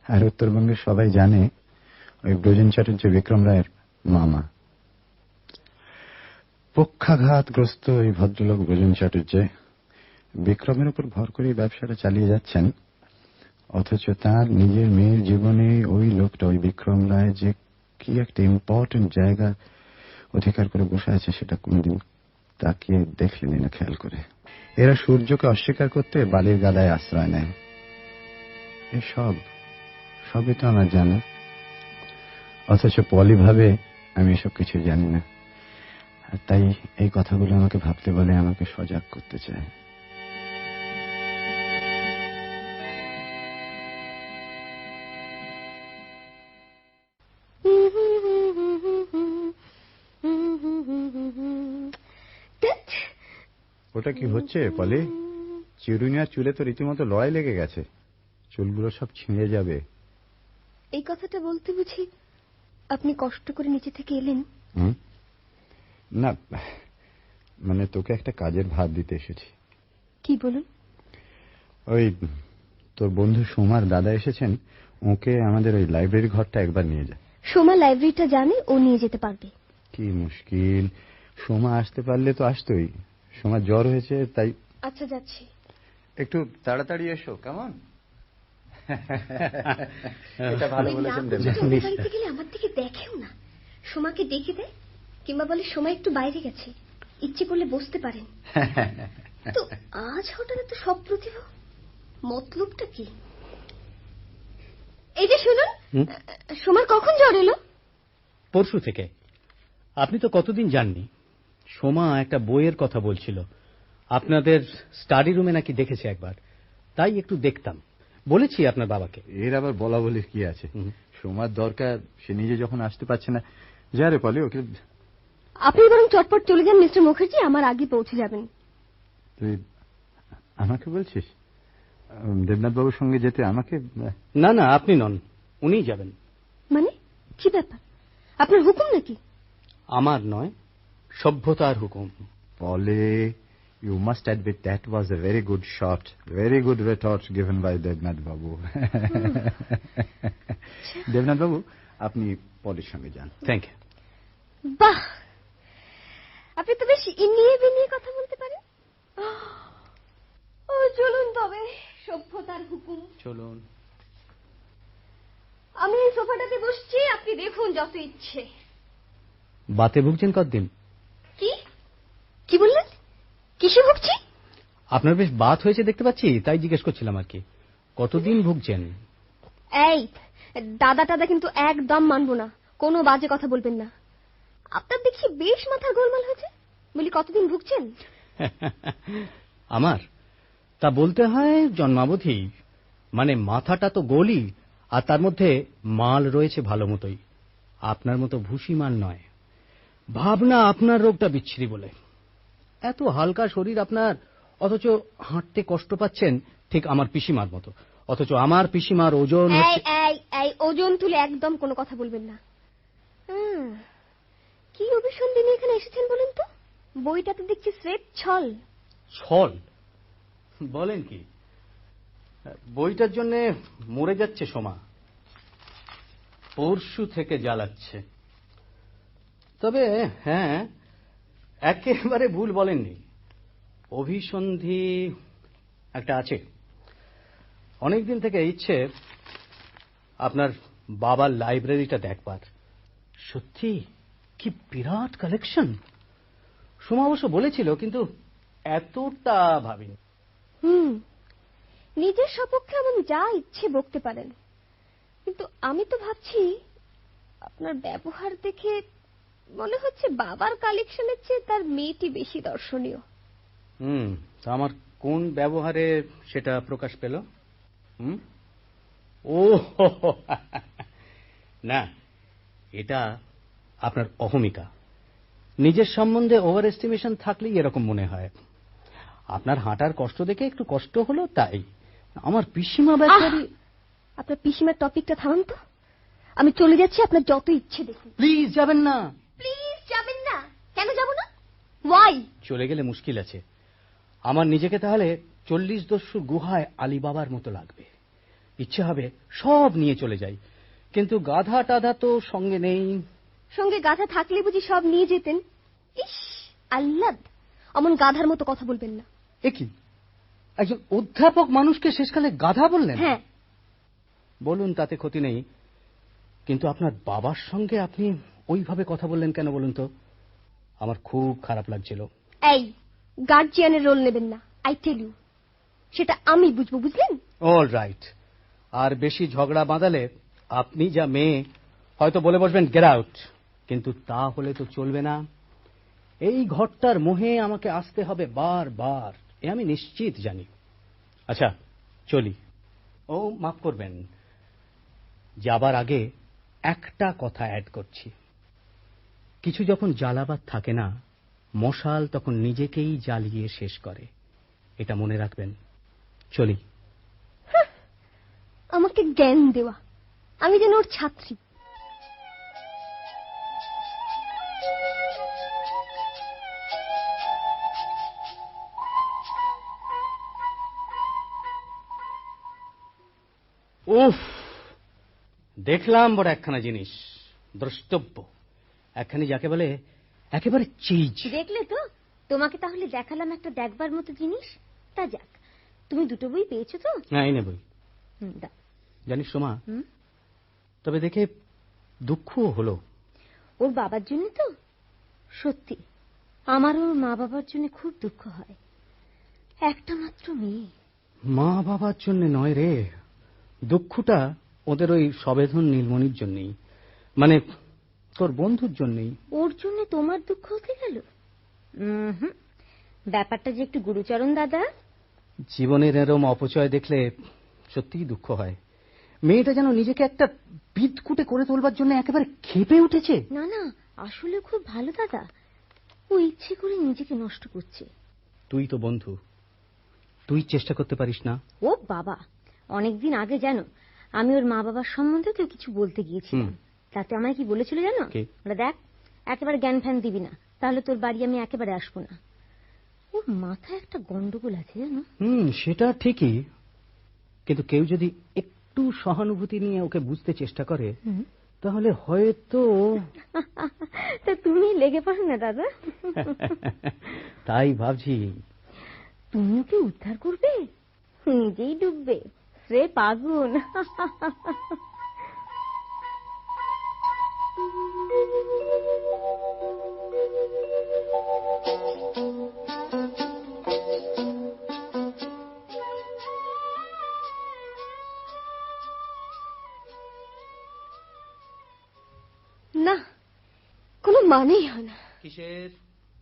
আর উত্তরবঙ্গের সবাই জানে ওই ব্রজেন চাটুর্য বিক্রম রায়ের মামা। পক্ষাঘাতগ্রস্ত ওই ভদ্রলোক ব্রজেন চাটুর্যে বিক্রমের উপর ভর করে ব্যবসাটা চালিয়ে যাচ্ছেন, অথচ তার নিজের মেয়ের জীবনে ওই লোকটা, ওই বিক্রম রায় যে কি একটা ইম্পর্টেন্ট জায়গা অধিকার করে বসে আছে, সেটা কোনদিন তাকিয়ে দেখলেনি না খেয়াল করে। এরা সূর্যকে অস্বীকার করতে বালির গাদায় আশ্রয় নেয়। সবই তো আমার জানা, অথচ পলি ভাবে আমি এসব কিছু জানি না। আর তাই এই কথাগুলো আমাকে ভাবতে বলে, আমাকে সজাগ করতে চায়। ওটা কি হচ্ছে পলি? চিরুনিয়া চুলে তো রীতিমতো লড়াই লেগে গেছে, চুলগুলো সব ছিঁড়ে যাবে। এই কথাটা বলতে বুঝি আপনি কষ্ট করে নিচে থেকে এলেন? না, মানে তোকে একটা কাজের ভার দিতে এসেছি। কি বলুন? ওই তোর বন্ধু সোমার দাদা এসেছেন, ওকে আমাদের ওই লাইব্রেরি ঘরটা একবার নিয়ে যা। সোমা লাইব্রেরিটা জানে, ও নিয়ে যেতে পারবে। কি মুশকিল, সোমা আসতে পারলে তো আসতোই। সোমার জ্বর হয়েছে তাই। আচ্ছা, যাচ্ছি। একটু তাড়াতাড়ি এসো, কেমন? এটা ভালো বলেছেন। বাড়িতে গেলে আমার দিকে দেখেও না, সোমাকে ডেকে দেয়, কিংবা বলে সোমা একটু বাইরে গেছে, ইচ্ছে করলে বসতে পারেন। তো আজ হঠাৎ এত সব প্রতিভা, মতলবটা কি? এই যে শুনুন, সোমার কখন জ্বর এলো? পরশু থেকে। আপনি তো কতদিন যাননি। সোমা একটা বইয়ের কথা বলছিল, আপনাদের স্টাডি রুমে নাকি দেখেছে একবার, তাই একটু দেখতাম। বলেছি আপনার বাবাকে। এর আবার বলা বলির কি আছে? সোমার দরকার, সে নিজে যখন আসতে পারছে না। যা রে পলি, ওকে। আপনি বরং চটপট চলে যান মিস্টার মুখার্জি, আমার আগে পৌঁছে যাবেন। তুই আমাকে বলছিস দেবনাথ বাবুর সঙ্গে যেতে? আমাকে? না না, আপনি নন, উনিই যাবেন। মানে কি ব্যাপার? আপনার হুকুম নাকি? আমার নয়, সভ্যতার হুকুম। বলে, you must admit that was a very good shot, very good retort given by Debnath বাবু। দেবনাথ বাবু আপনি পলের সঙ্গে যান। Thank you. বাহ, আপনি তো বেশ ইনিয়ে বিনিয়ে কথা বলতে পারেন। ও চলুন তবে, সভ্যতার হুকুম। চলুন। আমি এই সোফাটাতে বসছি, আপনি দেখুন যত ইচ্ছে। বাতে ভুগছেন কতদিন? কি কি বললেন? কিসে ভুগছি? আপনার বেশ বাত হয়েছে দেখতে পাচ্ছি, তাই জিজ্ঞেস করছিলাম আর কি। কতদিন ভুগছেন? এই দাদা টাদা কিন্তু একদম মানবো না, কোনো বাজে কথা বলবেন না। আপনার দেখছি বেশ মাথার গোলমাল হয়েছে। বলি কতদিন ভুগছেন? আমার তা বলতে হয় জন্মাবধি, মানে মাথাটা তো গোলই, আর তার মধ্যে মাল রয়েছে ভালো মতোই। আপনার মতো ভুসি মাল নয়। ভাবনা আপনার রোগটা বিচ্ছিরি বলে। এত হালকা শরীর আপনার, অথচ হাঁটতে কষ্ট পাচ্ছেন ঠিক আমার পিসিমার মতো। অথচ আমার পিসিমার ওজন এই ওজন তুলে একদম কোনো কথা বলবেন না। কি অভিসন্ধি নিয়ে এখানে এসেছেন বলুন তো? বইটাতে দেখছি স্রেফ ছল। ছল বলেন কি? বইটার জন্য মরে যাচ্ছে সোমা, পরশু থেকে জ্বালাচ্ছে। তবে হ্যাঁ, একেবারে ভুল বলেননি, অভিসন্ধি একটা আছে। অনেকদিন থেকে ইচ্ছে আপনার বাবার লাইব্রেরিটা দেখবার। সত্যি কি বিরাট কালেকশন। সোমা অবশ্য বলেছিল, কিন্তু এতটা ভাবিনি। নিজের সপক্ষে এমন যা ইচ্ছে বকতে পারেন, কিন্তু আমি তো ভাবছি আপনার ব্যবহার দেখে মনে হচ্ছে বাবার কালেকশনের চেয়ে তার মেয়েটি বেশি দর্শনীয়। তা আমার কোন ব্যবহারে সেটা প্রকাশ পেল? ও না, এটা আপনার অহমিকা। নিজের সম্বন্ধে ওভার এস্টিমেশন থাকলেই এরকম মনে হয়। আপনার হাঁটার কষ্ট দেখে একটু কষ্ট হলো তাই। আমার পিসিমা বেচারি। আপনার পিসিমার টপিকটা থামান তো, আমি চলে যাচ্ছি। আপনার যত ইচ্ছে দেখুন। প্লিজ যাবেন না। প্লিজ যাবেন না। কেন যাব না? ওয়াই? চলে গেলে মুশকিল আছে। আমার নিজেকে তাহলে 40 দস্যু গুহায় আলী বাবার মতো লাগবে। ইচ্ছে হবে সব নিয়ে চলে যাই, কিন্তু গাধা টাধা তো সঙ্গে নেই। সঙ্গে গাধা থাকলে বুঝি সব নিয়ে যেতেন? ইস আল্লাদ, অমন গাধার মতো কথা বলবেন না। এ কি, একজন অধ্যাপক মানুষকে শেষকালে গাধা বললেন? হ্যাঁ বলুন, তাতে ক্ষতি নেই, কিন্তু আপনার বাবার সঙ্গে আপনি ওইভাবে কথা বললেন কেন বলুন তো? আমার খুব খারাপ লাগছিল। এই গার্জিয়ানের রোল নেবেন না, আই টেল ইউ। সেটা আমি বুঝবো, বুঝলেন? All right. আর বেশি ঝগড়া বাঁধালে আপনি যা মেয়ে হয়তো বলে বসবেন গেট আউট, কিন্তু তা হলে তো চলবে না। এই ঘরটার মোহে আমাকে আসতে হবে বারবার, এ আমি নিশ্চিত জানি। আচ্ছা চলি। ও মাফ করবেন, যাবার আগে একটা কথা অ্যাড করছি। কিছু যখন জ্বালাবার থাকে না, মশাল তখন নিজেকেই জ্বালিয়ে শেষ করে, এটা মনে রাখবেন। চলি। আমাকে জ্ঞান দেওয়া, আমি যেন ওর ছাত্রী। উফ, দেখলাম বড় একখানা জিনিস, দ্রষ্টব্য একখানি, যাকে বলে একেবারে চিজ। দেখলে তো, তোমাকে তাহলে দেখালাম একটা দেখবার মতো জিনিস। তা যাক, তুমি দুটো বই পেয়েছো তো? হ্যাঁ, এই নেবই। দাও। জানিস সোমা, তবে দেখে দুঃখও হলো। ওর বাবার জন্য তো? সত্যি আমারও ওর মা বাবার জন্য খুব দুঃখ হয়। একটা মাত্র মেয়ে। মা বাবার জন্য নয় রে, দুঃখটা ওদের ওই সবেধন নীলমণির জন্যই, মানে তোর বন্ধুর জন্যই। ওর জন্য তোমার দুঃখ হতে গেল? ব্যাপারটা যে একটু গুরুচরণ দাদা। জীবনের এরম অপচয় দেখলে সত্যিই দুঃখ হয়। মেয়েটা যেন নিজেকে একটা বিদকুটে করে তোলবার জন্য একেবারে ক্ষেপে উঠেছে। না না, আসলে খুব ভালো দাদা, ও ইচ্ছে করে নিজেকে নষ্ট করছে। তুই তো বন্ধু, তুই চেষ্টা করতে পারিস না? ও বাবা, অনেকদিন আগে জানো আমি ওর মা বাবার সম্বন্ধে তো কিছু বলতে গিয়েছিলাম। তাতে আমায় কি বলেছিল জানো? ওরা দেখ, একেবারে জ্ঞান ফ্যান দিবি না, তাহলে তোর বাড়ি আমি একেবারে আসবো না। ওর মাথায় একটা গন্ডগোল আছে জানো। সেটা ঠিকই, কিন্তু কেউ যদি একটু সহানুভূতি নিয়ে ওকে বুঝতে চেষ্টা করে, তাহলে হয়তো তা তুমি লেগে পড়ো না দাদা। তাই ভাবছি। তুমি ওকে উদ্ধার করবে, নিজেই ডুববে, স্রেফ আগুন। না, কোনো মানেই হয় না। কিসের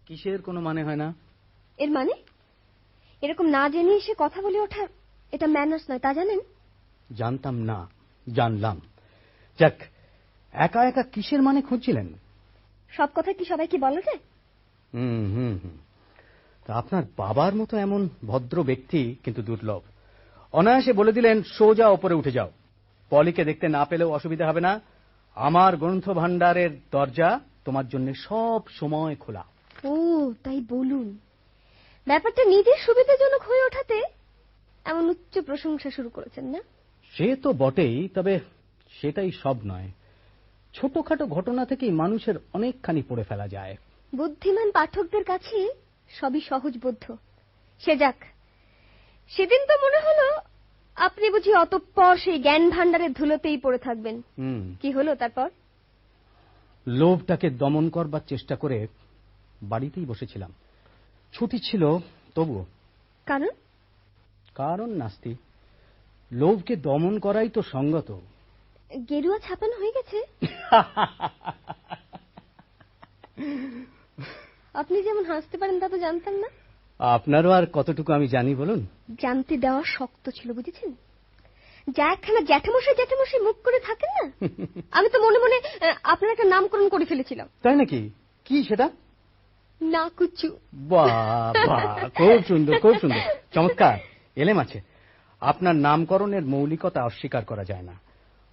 কিসের কোনো মানে হয় না? এর মানে এরকম না জেনে এসে কথা বলে ওঠা, এটা ম্যানার্স নয়, তা জানেন? জানতাম না, জানলাম। যাক, একা একা কিসের মানে খুঁজছিলেন? সব কথা কি সবাই কি বলা যায়? হুম হুম হুম। তা আপনার বাবার মতো এমন ভদ্র ব্যক্তি কিন্তু দুর্লভ। অনায়াসে বলে দিলেন, সোজা ওপরে উঠে যাও, পলিকে দেখতে না পেলেও অসুবিধা হবে না, আমার গ্রন্থ ভাণ্ডারের দরজা তোমার জন্য সব সময় খোলা। ও তাই বলুন। ব্যাপারটা নিজের সুবিধাজনক হয়ে ওঠাতে এমন উচ্চ প্রশংসা শুরু করেছেন না? সে তো বটেই, তবে সেটাই সব নয়। ছোটখাটো ঘটনা থেকেই মানুষের অনেকখানি পড়ে ফেলা যায়। বুদ্ধিমান পাঠকদের কাছে সবই সহজবোধ্য। সে যাক, সেদিন তো মনে হলো আপনি বুঝি অতঃপর সেই জ্ঞান ভাণ্ডারের ধুলোতেই পড়ে থাকবেন। কি হলো তারপর? লোভটাকে দমন করবার চেষ্টা করে বাড়িতেই বসেছিলাম। ছুটি ছিল তবুও। কারণ? কারণ নাস্তি, লোভকে দমন করাই তো সঙ্গত। গেরুয়া ছাপানো হয়ে গেছে? আপনি যেমন হাসতে পারেন তা তো জানতাম না। আপনারও আর কতটুকু আমি জানি বলুন। জানতে দেওয়া শক্ত ছিল, বুঝেছেন? যা একখানা জ্যাঠামশাই জ্যাঠামশাই মুখ করে থাকেন না, আমি তো মনে মনে আপনার একটা নামকরণ করে ফেলেছিলাম। তাই নাকি? কি সেটা? নাকুচু। বাবা, খুব সুন্দর, খুব সুন্দর, চমৎকার, এলেম আছে। আপনার নামকরণের মৌলিকতা অস্বীকার করা যায় না।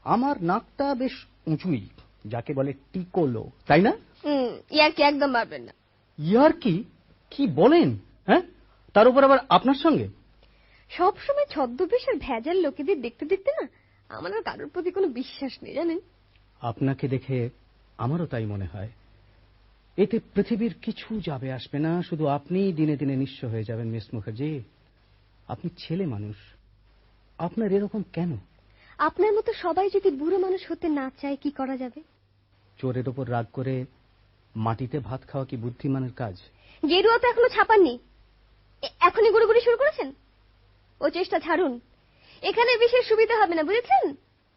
আমার নাকটা বেশ উঁচুই, যাকে বলে টিকোলো, তাই না? ইয়ার কি একদম পারবেন না। ইয়ার কি? কি বলেন? হ্যাঁ, তার উপর আবার আপনার সঙ্গে? সবসময় ছদ্মবেশ আর ভেজাল লোকেদের দেখতে দেখতে না আমার আর কারোর প্রতি কোনো বিশ্বাস নেই, জানেন? আপনাকে দেখে আমারও তাই মনে হয়। এতে পৃথিবীর কিছু যাবে আসবে না, শুধু আপনিই দিনে দিনে নিঃস্ব হয়ে যাবেন। মিস মুখার্জি, আপনি ছেলে মানুষ, আপনার এরকম কেন? আপনার মতো সবাই যদি বুড়ো মানুষ হতে না চায়, কি করা যাবে? চোরের ওপর রাগ করে মাটিতে ভাত খাওয়া কি বুদ্ধিমানের কাজ? গেরুয়া তো এখনো ছাপাননি, এখনই গুড়ি শুরু করেছেন। ও চেষ্টা ছাড়ুন, এখানে বিশেষ সুবিধা হবে না, বুঝেছেন?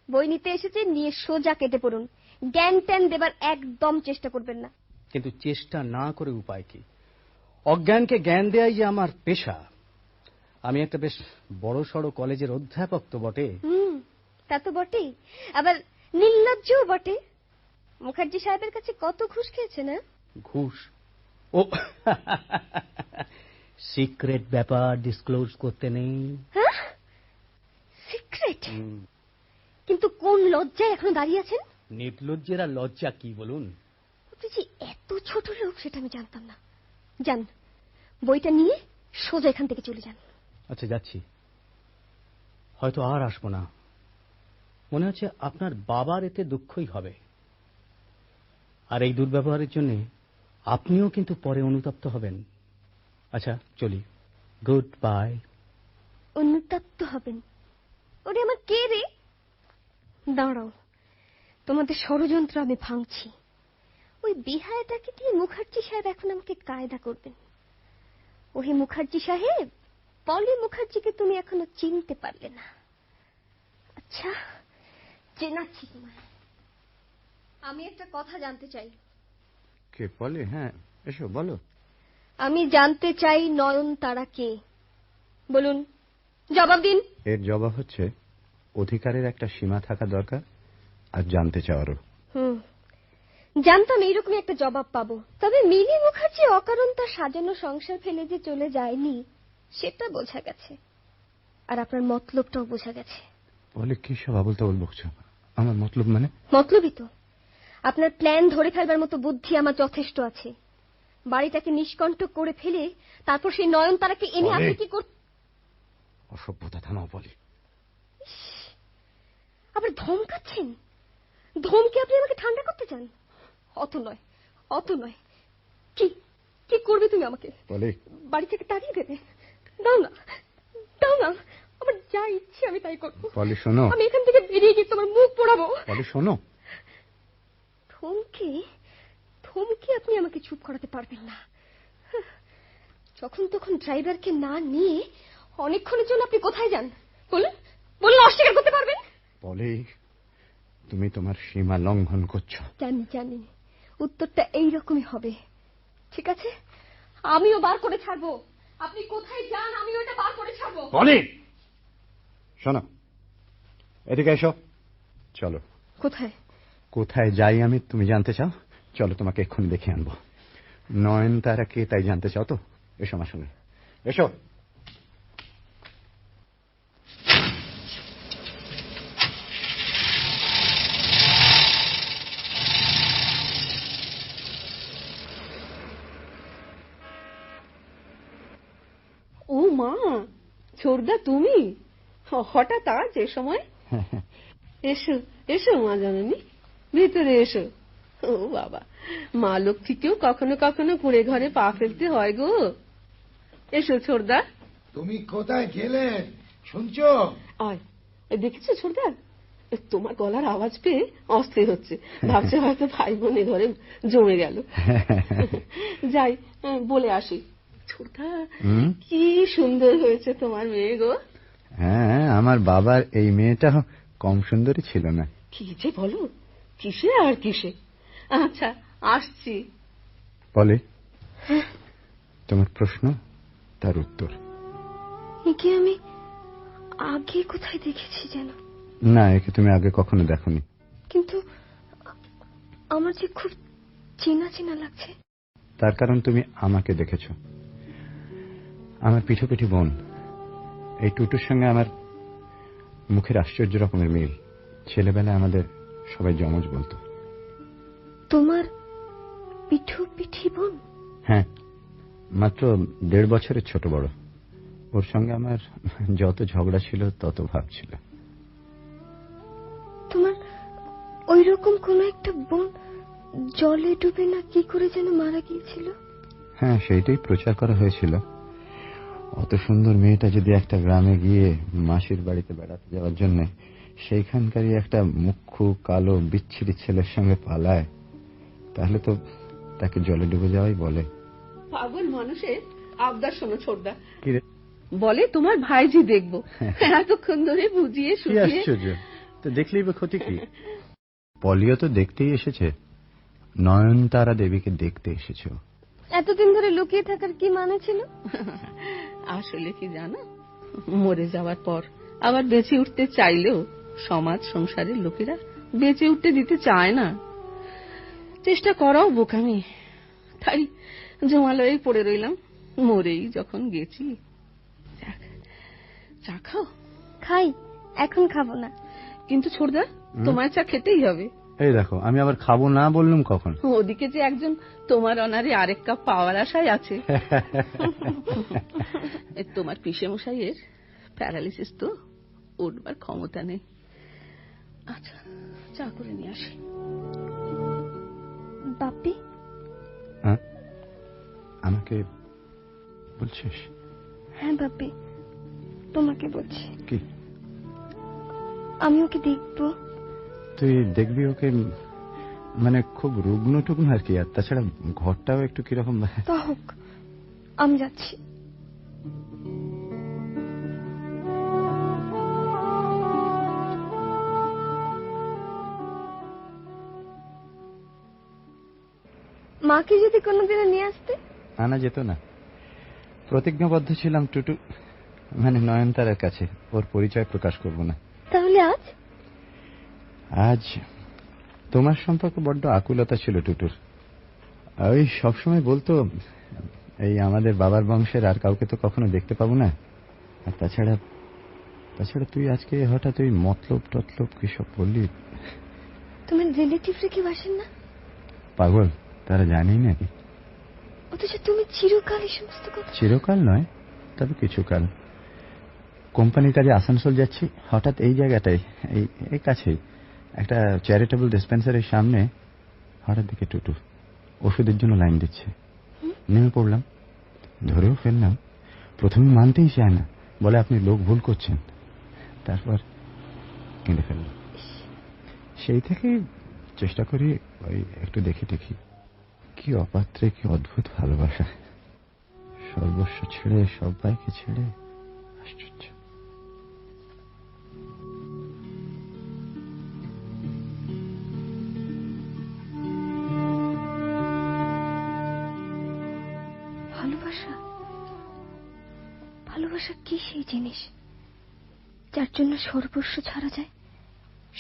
বই নিতে এসেছে, নিয়ে সোজা কেটে পড়ুন। জ্ঞান ট্যান দেবার একদম চেষ্টা করবেন না। কিন্তু চেষ্টা না করে উপায় কি? অজ্ঞানকে জ্ঞান দেয়াই যে আমার পেশা। আমি একটা বেশ বড়সড় কলেজের অধ্যাপক তো বটে। তা তো বটেই, আবার নির্লজ্জও বটে। মুখার্জি সাহেবের কাছে কত ঘুষ খেয়েছে না? ঘুষ? ও, সিক্রেট ব্যাপার ডিসক্লোজ করতে নেই। হ্যাঁ, সিক্রেট? কিন্তু কোন লজ্জায় এখনো দাঁড়িয়ে আছেন? নির্লজ্জের আর লজ্জা কি বলুন? আপনি যে এত ছোট লোক সেটা আমি জানতাম না। যান, বইটা নিয়ে সোজা এখান থেকে চলে যান। আচ্ছা, যাচ্ছি। হয়তো আর আসবো না। মনে হচ্ছে আপনার বাবার এতে দুঃখই হবে, আর এই দুর্ব্যবহারের জন্য আপনিও কিন্তু পরে অনুতপ্ত হবেন। আচ্ছা, চলি। Good bye. অনুতপ্ত হবেন? ওরে আমার কে রে? দাঁড়াও, তোমাদের ষড়যন্ত্র আমি ভাঙছি। ওই বিহায়টাকে দিয়ে মুখার্জি সাহেব এখন আমাকে কায়দা করবেন। ওহে মুখার্জি সাহেব, পলি মুখার্জিকে তুমি এখনো চিনতে পারলে না। আচ্ছা, চেনাচ্ছি তোমায়। আমি একটা কথা জানতে চাই। কে পলি? হ্যাঁ, এসো বলো। আমি জানতে চাই নয়নতারা কে। বলুন, জবাব দিন। এর জবাব হচ্ছে, অধিকারের একটা সীমা থাকা দরকার, আর জানতে চাওয়ারও। জানতাম এইরকমই একটা জবাব পাবো। তবে মিলি মুখার্জি অকারণ তার সাজানো সংসার ফেলে যে চলে যায়নি, সেটা বোঝা গেছে। আর আপনার মতলবটাও বোঝা গেছে। বলে কি সব আবল তাবল বকছো? আমার মতলব মানে? মতলবই তো, আপনার প্ল্যান ধরে ফেলবার মতো বুদ্ধি আমার যথেষ্ট আছে। বাড়িটাকে নিষ্কণ্টক করে ফেলে তারপর সেই নয়নতারাকে এনে আপনি কি করতে? অসভ্যতা থামাও বলি। আবার ধমকাচ্ছেন? ধমকে আপনি আমাকে ঠান্ডা করতে চান? অত নয়, অত নয়। কি কি করবে তুমি আমাকে? বাড়ি থেকে তাড়িয়ে দেবে? দাও না, দাও না, আমার যা ইচ্ছে আমি তাই করবো। শোনো, আমি এখান থেকে বেরিয়ে গিয়ে তোমার মুখ পোড়াবো। শোনো, ধমকে ধমকে আপনি আমাকে চুপ করাতে পারবেন না। যখন তখন ড্রাইভারকে না নিয়ে অনেকক্ষণের জন্য আপনি কোথায় যান বলুন? বলুন, অস্বীকার করতে পারবেন? তুমি তোমার সীমা লঙ্ঘন করছো। জানি জানি, উত্তরটা এইরকমই হবে। ঠিক আছে, আমিও বার করে ছাড়বো। আপনি কোথায় যান আমিও এটা বার করে ছাড়বো। শোনো, এদিকে এসো। চলো। কোথায়? কোথায় যাই আমি তুমি জানতে চাও? চলো, তোমাকে এক্ষুনি দেখে আনবো। নয়নতারা কে তাই জানতে চাও তো? এসো আমার সঙ্গে, এসো। ও মা, ছোটদা তুমি হঠাৎ আজ এ সময়? এসো এসো মা জননী, ভিতরে এসো। ও বাবা, মা লক্ষ্মীকেও কখনো কখনো কুড়ে ঘরে পা ফেলতে হয় গো। এসো ছোটদা। তুমি কোথায় গেলে শুনছো? আয়, দেখেছো ছোটদা, তোমার গলার আওয়াজ পেয়ে অস্থির হচ্ছে, ভাবছে হয়তো ভাই বোনে ঘরে জমে গেল। যাই বলে আসি। ছোটদা, কি সুন্দর হয়েছে তোমার মেয়ে গো। হ্যাঁ, আমার বাবার এই মেয়েটা কম সুন্দরী ছিল না। কি যে বলো, কিসে আর কিসে। আচ্ছা, আসছি। বলে, তোমার প্রশ্ন, তার উত্তর। একে আমি আগে কোথায় দেখেছি যেন? না, একে তুমি আগে কখনো দেখোনি। কিন্তু আমার যে খুব চেনা চেনা লাগছে। তার কারণ তুমি আমাকে দেখেছো। আমার পিঠোপিঠি বোন। এই টুটুর সঙ্গে আমার মুখের আশ্চর্য রকমের মিল। ছেলেবেলায় আমাদের সবাই যমজ বলতো। তোমার পিঠোপিঠি বোন? হ্যাঁ, মাত্র 1.5 বছরের ছোট বড়। ওর সঙ্গে আমার যত ঝগড়া ছিল তত ভাব ছিল। তোমার ওই রকম কোন একটা বোন জলে ডুবে না কি করে যেন মারা গিয়েছিল? হ্যাঁ, সেইটাই প্রচার করা হয়েছিল। অত সুন্দর মেয়েটা যদি একটা গ্রামে গিয়ে মাসির বাড়িতে বেড়াতে যাওয়ার জন্য সেইখানকারই একটা মুখ্য কালো বিচ্ছিরি ছেলের সঙ্গে পালায়, তাহলে তো তাকে জলে ডুবে যাওয়াই বলে। পাগল মানুষের আবদার শোনো ছোটদা। বলে তোমার ভাইজি দেখবো, এতক্ষণ ধরে বুঝিয়ে শুনিয়ে। আশ্চর্য, তো দেখলেই বা ক্ষতি কি? পলিও তো দেখতেই এসেছে। নয়নতারা দেবীকে দেখতে এসেছো। এতদিন ধরে লুকিয়ে থাকার কি মানে ছিল? আসলে কি জানো, মরে যাওয়ার পর আবার বেঁচে উঠতে চাইলেও সমাজ সংসারের লোকেরা বেঁচে উঠতে দিতে চায় না। চেষ্টা করাও বোকামি, তাই জমালয়ে পড়ে রইলাম। মরেই যখন গেছি। চা খাও? খাই, এখন খাবো না। কিন্তু ছোটদা, তোমার চা খেতেই হবে। এই দেখো, আমি আবার খাবো না বললাম কখন? ওদিকে যে একজন তোমার অনারে আরেক কাপ পাওয়ার আশায় আছে। তোমার পিসে মশাইয়ের প্যারালিসিস তো, উঠবার ক্ষমতা নেই। আচ্ছা, চা করে নিয়ে আসি। বাপি, আমাকে বলছিস? হ্যাঁ বাপি, তোমাকে বলছি। কি? আমি ওকে দেখবো। তুই দেখবি ওকে? মানে খুব রুগ্ন টুগ্ন আর কি। আর তাছাড়া ঘরটাও একটু কিরকম। তা হোক, আমি যাচ্ছি। মাকে যদি কোনোদিনও নিয়ে আসতে? আনা যেত না। প্রতিজ্ঞাবদ্ধ ছিলাম টুটু, মানে নয়নতারার কাছে, ওর পরিচয় প্রকাশ করব না। তাহলে আজ? আজ তোমার সম্পর্কে বড্ড আকুলতা ছিল টুটুর। ওই সবসময় বলতো, এই আমাদের বাবার বংশের আর কাউকে তো কখনো দেখতে পাবো না। আর তাছাড়া তুই আজকে হঠাৎ ওই মতলব টতলব কি সব বললি। তোমার রিলেটিভরা কি বাসেন না? পাগল, তারা জানেই নাকি? অথচ তুমি চিরকাল এই সমস্ত কথা। চিরকাল নয়, তবে কিছুকাল। কোম্পানির কাজে আসানসোল যাচ্ছি, হঠাৎ এই জায়গাটায়, এই কাছেই একটা চ্যারিটেবল ডিসপেন্সারির সামনে হঠাৎ দিকে টুটু ওষুধের জন্য লাইন দিচ্ছে। নেমে পড়লাম, ধরেও ফেললাম। প্রথমে মানতেই চায় না, বলে আপনি লোক ভুল করছেন। তারপর কেঁদে ফেলল। সেই থেকে চেষ্টা করি ওই একটু দেখি কি অপাত্রে কি অদ্ভুত ভালোবাসা, সর্বস্ব ছেড়ে সবাইকে ছেড়ে। আশ্চর্য। ভালোবাসা কি সেই জিনিস যার জন্য সর্বস্ব ছাড়া যায়,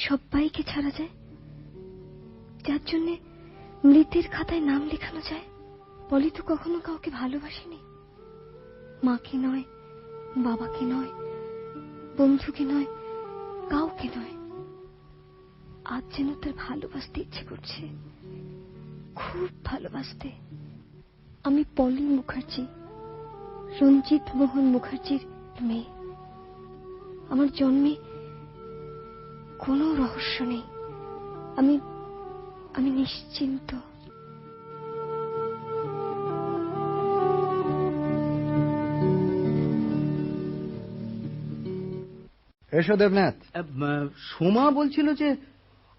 সবাইকে ছাড়া যায়, যার জন্য মৃতের খাতায় নাম লেখানো যায়? বলি তো কখনো কাউকে ভালোবাসিনি, মাকে নয়, বাবাকে নয়, বন্ধুকে নয়, কাউকে নয়। আজ যেন তার ভালোবাসতে ইচ্ছে করছে, খুব ভালোবাসতে। আমি পলি মুখার্জি, রঞ্জিত মোহন মুখার্জির মেয়ে। আমার জন্মে কোনো রহস্য নেই, আমি নিশ্চিন্ত। এসো দেবনাথ। সোমা বলছিল যে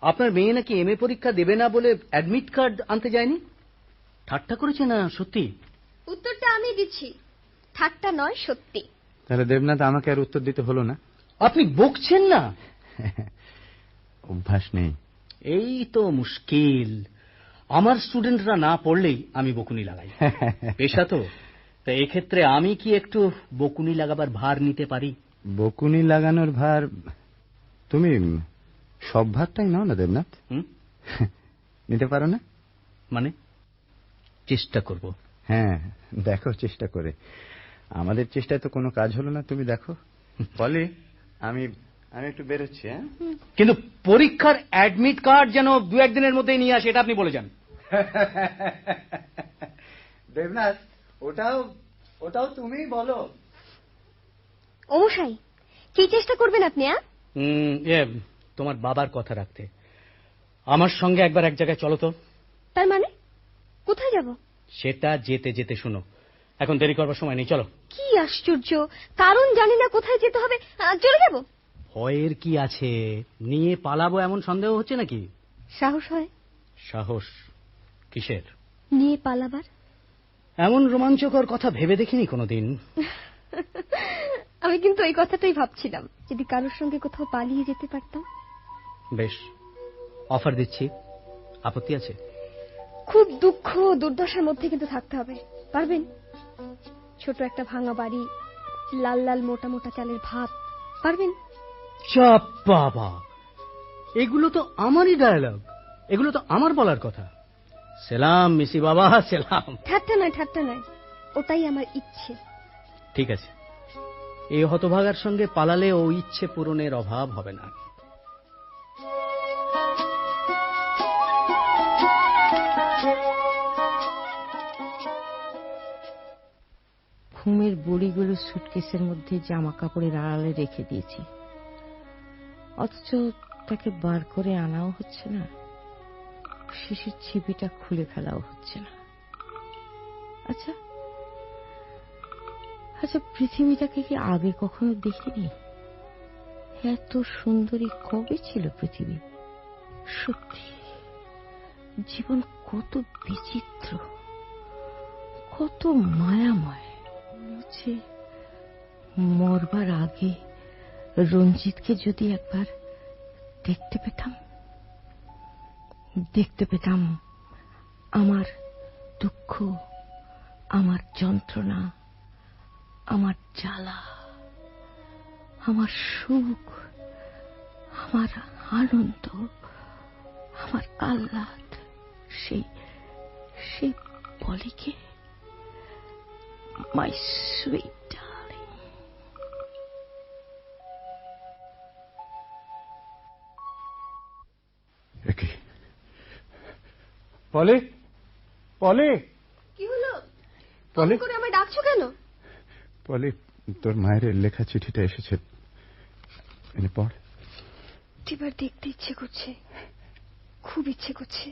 আপনার মেয়ে নাকি এমএ পরীক্ষা দেবে না বলে অ্যাডমিট কার্ড আনতে যায়নি। ঠাট্টা করেছে না সত্যি? উত্তরটা আমি দিচ্ছি, ঠাট্টা নয়, সত্যি। তাহলে দেবনাথ আমাকে আর উত্তর দিতে হলো না। আপনি বকছেন না? অভ্যাস নেই। এই তো মুশকিল। আমার স্টুডেন্টরা না পড়লেই আমি বকুনি লাগাই। পেশা তো, তাই এক্ষেত্রে আমি কি একটু বকুনি লাগাবার ভার নিতে পারি? বকুনি লাগানোর ভার তুমি সব ভারটাই নাও না দেবনাথ। নিতে পারো না? মানে চেষ্টা করব। হ্যাঁ, দেখো চেষ্টা করে। আমাদের চেষ্টায় তো কোনো কাজ হলো না, তুমি দেখো। বলে আমি একটু বেরোচ্ছি। হ্যাঁ, কিন্তু পরীক্ষার অ্যাডমিট কার্ড যেন 2-1 দিনের মধ্যেই নিয়ে আসে, এটা আপনি বলে যান। দেবনাথ, ওটাও তুমি বলো। ও মশাই, কি চেষ্টা করবেন আপনি? তোমার বাবার কথা রাখতে আমার সঙ্গে একবার এক জায়গায় চলো তো। তার মানে কোথায় যাব? সেটা যেতে যেতে শোনো, এখন দেরি করবার সময় নেই, চলো। কি আশ্চর্য, কারণ জানি না কোথায় যেতে হবে, চলে যাব। ভয়ের কি আছে? নিয়ে পালাবো এমন সন্দেহ হচ্ছে নাকি? সাহস হয়। সাহস কিসের? নিয়ে পালাবার। এমন রোমাঞ্চকর কথা ভেবে দেখিনি কোনোদিন। আমি কিন্তু এই কথাটাই ভাবছিলাম, যদি কারোর সঙ্গে কোথাও পালিয়ে যেতে পারতাম। বেশ, অফার দিচ্ছি, আপত্তি আছে? খুব দুঃখ দুর্দশার মধ্যে কিন্তু থাকতে হবে, পারবেন? ছোট একটা ভাঙা বাড়ি, লাল লাল মোটা মোটা চালের ভাত, পারবেন? চাপ বাবা, এগুলো তো আমারই ডায়ালগ, এগুলো তো আমার বলার কথা। সেলাম মিসি বাবা, সেলাম। ঠাট্টা নয়, ওটাই আমার ইচ্ছে। ঠিক আছে, এই হতভাগার সঙ্গে পালালে ও ইচ্ছে পূরণের অভাব হবে না। ঘুমের বড়িগুলো সুটকেসের মধ্যে জামা কাপড়ের আড়ালে রেখে দিয়েছি, অথচ তাকে বার করে আনাও হচ্ছে না, শিশির ছিপিটা খুলে ফেলাও হচ্ছে না। আচ্ছা, পৃথিবীটাকে কি আগে কখনো দেখিনি? এত সুন্দরী কবে ছিল পৃথিবী? সত্যি জীবন কত বিচিত্র, কত মায়াময়। মনে হচ্ছে মরবার আগে রঞ্জিতকে যদি একবার দেখতে পেতাম, আমার দুঃখ, আমার যন্ত্রণা, আমার জ্বালা, আমার সুখ, আমার আনন্দ, আমার আহ্লাদ, সেই পলিকে, মাই সুইট ডার্লিং। পলি, কি হলো? পলি, করে আমায় ডাকছো কেন? পলি, তোর মায়ের লেখা চিঠিটা এসেছে, এনে পড়। সত্যিবার দেখতে ইচ্ছে করছে, খুব ইচ্ছে করছে।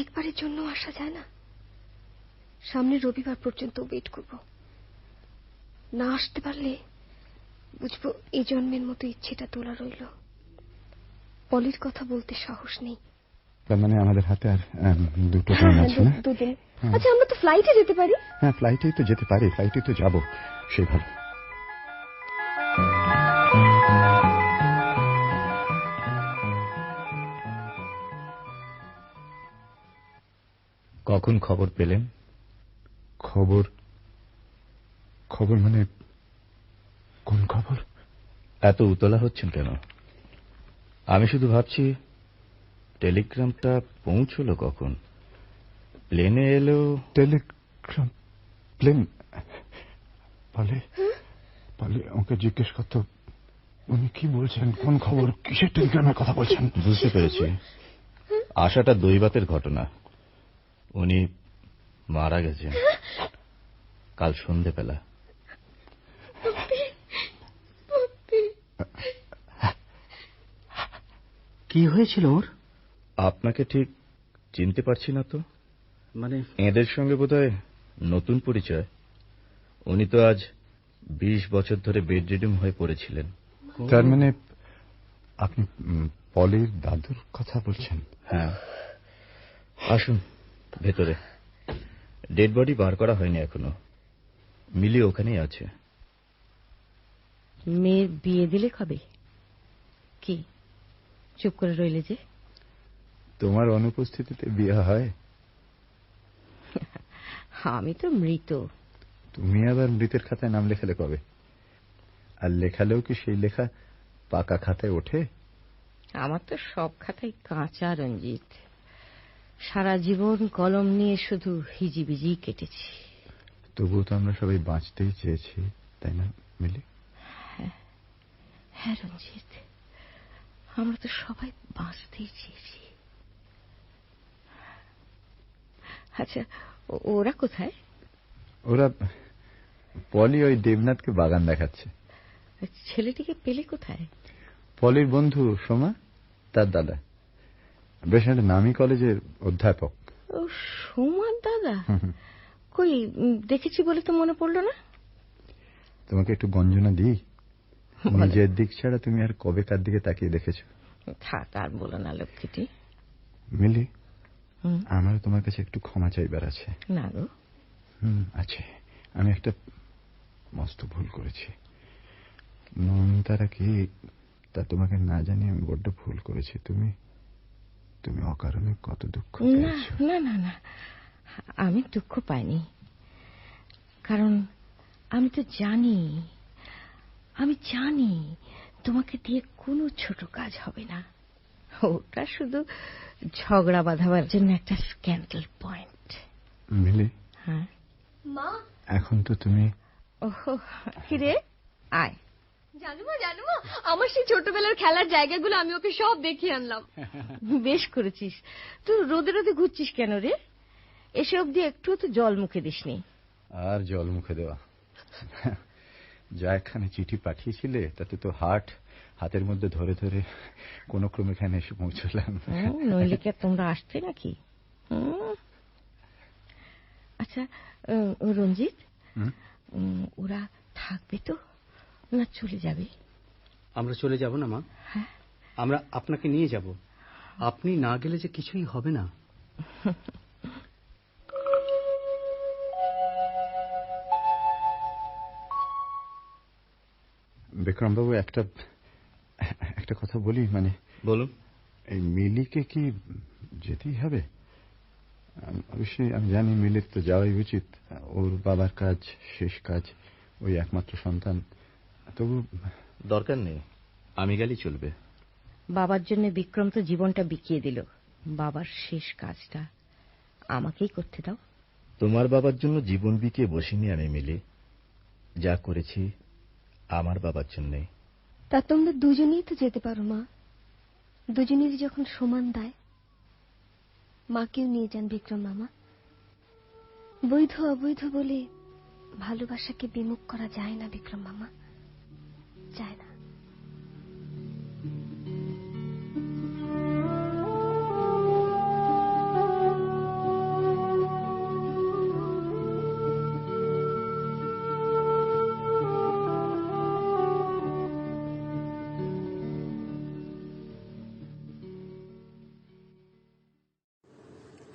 একবারের জন্য আসা যায় না? সামনের রবিবার পর্যন্ত ওয়েট করব। না আসতে পারলে বুঝবো এই জন্মের মতো ইচ্ছেটা তোলা রইল। পলির কথা বলতে সাহস নেই। তার মানে আমাদের হাতে আর 2 দিন আছে না? 2 দিন। আচ্ছা, আমরা তো ফ্লাইটে যেতে পারি। হ্যাঁ, ফ্লাইটেই তো যেতে পারি, ফ্লাইটেই তো যাবো, সেই ভালো। কখন খবর পেলেন? খবর মানে কোন খবর? এত উতলা হচ্ছেন কেন? আমি শুধু ভাবছি টেলিগ্রামটা পৌঁছলো কখন? প্লেনে এলো? টেলিগ্রাম? প্লেন? পালে ওকে জিজ্ঞেস করতো উনি কি বলছেন, কোন খবর, কিসের টেলিগ্রামের কথা বলছেন। বুঝতে পেরেছি, আশাটা দৈবাতের ঘটনা। উনি মারা গেছেন কাল সন্ধেবেলা। কি হয়েছিল ওর? আপনাকে ঠিক চিনতে পারছি না তো। মানে এদের সঙ্গে বোধহয় নতুন পরিচয়। উনি তো আজ 20 বছর ধরে বেডরিডম হয়ে পড়েছিলেন। তার মানে আপনি পলির দাদুর কথা বলছেন? হ্যাঁ, আসুন ভেতরে। ডেড বডি বার করা হয়নি এখনো, মিলি ওখানেই আছে। মেয়ের বিয়ে দিলে কবে? কি চুপ করে রইলে যে? তোমার অনুপস্থিতিতে বিয়ে হয়? আমি তো মৃত। তুমি আবার মৃতের খাতায় নাম লেখালে কবে? আর লেখালেও কি সেই লেখা পাকা খাতায় ওঠে? আমার তো সব খাতাই কাঁচা, রঞ্জিত। সারা জীবন কলম নিয়ে শুধু হিজিবিজি কেটেছি। তবুও তো আমরা সবাই বাঁচতেই চেয়েছি, তাই না মিলি? হ্যাঁ রঞ্জিত, আমরা তো সবাই বাঁচতেই চেয়েছি। আচ্ছা, ওরা কোথায়? ওরা পলি ওই দেবনাথকে বাগান দেখাচ্ছে। ছেলেটিকে পেলে কোথায়? পলির বন্ধু সোমা, তার দাদা, বেশ একটা নামী কলেজের অধ্যাপক। ও, সোমার দাদা? কই দেখেছি বলে তো মনে পড়লো না। তোমাকে একটু গঞ্জনা দিই, নিজের দিক ছাড়া তুমি আর কবে কার দিকে তাকিয়ে দেখেছো? থাক আর বলো না লক্ষ্মীটি। মিলি, আমারও তোমার কাছে একটু ক্ষমা চাইবার আছে। না গো। আছে। আমি একটা মস্ত ভুল করেছি। নয়নতারা কি তা তোমাকে না জানিয়ে আমি বড্ড ভুল করেছি। তুমি অকারণে কত দুঃখ পেয়েছো। না না না, আমি দুঃখ পাইনি, কারণ আমি তো জানি তোমাকে দিয়ে কোনো ছোট কাজ হবে না। ওটা শুধু ঝগড়া বাঁধাবার জন্য একটা স্ক্যান্ডাল পয়েন্ট। মিলি, হ্যাঁ মা, এখন তো তুমি। ওহো, কিরে আয়। জানো মা, আমার সেই ছোটবেলার খেলার জায়গাগুলো আমি ওকে সব দেখিয়ে আনলাম। বেশ করেছিস। তুই রোদে রোদে ঘুরছিস কেন রে? এসে অব্দি একটুও তো জল মুখে দিসনি। আর জল মুখে দেওয়া? যা একখানে চিঠি পাঠিয়েছিলে তাতে তো হাতের মধ্যে ধরে ধরে কোন ক্রমে এখানে এসে পৌঁছলাম। নইলে কি তোমরা আসতে নাকি? আচ্ছা রঞ্জিত, ওরা থাকবে তো না চলে যাবে? আমরা চলে যাব না মা। হ্যাঁ, আমরা আপনাকে নিয়ে যাব। আপনি না গেলে যে কিছুই হবে না। বিক্রমবাবু, একটা কথা বলি, মানে বলুন। এই মিলিকে কি যেতেই হবে? অবশ্যই আমি জানি মিলির তো যাওয়াই উচিত, ওর বাবার কাজ, শেষ কাজ, ওই একমাত্র সন্তান। তবু দরকার নেই, আমি গেলেই চলবে। বাবার জন্য বিক্রম তো জীবনটা বিকিয়ে দিল, বাবার শেষ কাজটা আমাকেই করতে দাও। তোমার বাবার জন্য জীবন বিকিয়ে বসিনি আমি মিলি, যা করেছি আমার বাবার জন্যে। তা তোমরা দুজনেই তো যেতে পারো মা, দুজনেরই যখন সমান দায়। মাকেও নিয়ে যান বিক্রম মামা। বৈধ অবৈধ বলে ভালোবাসাকে বিমুখ করা যায় না বিক্রম মামা, যায় না।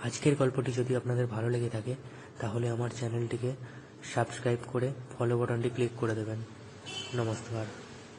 আজকের গল্পটি যদি আপনাদের ভালো লেগে থাকে তাহলে আমার চ্যানেলটিকে সাবস্ক্রাইব করে ফলো বাটনটি ক্লিক করে দেবেন। নমস্কার।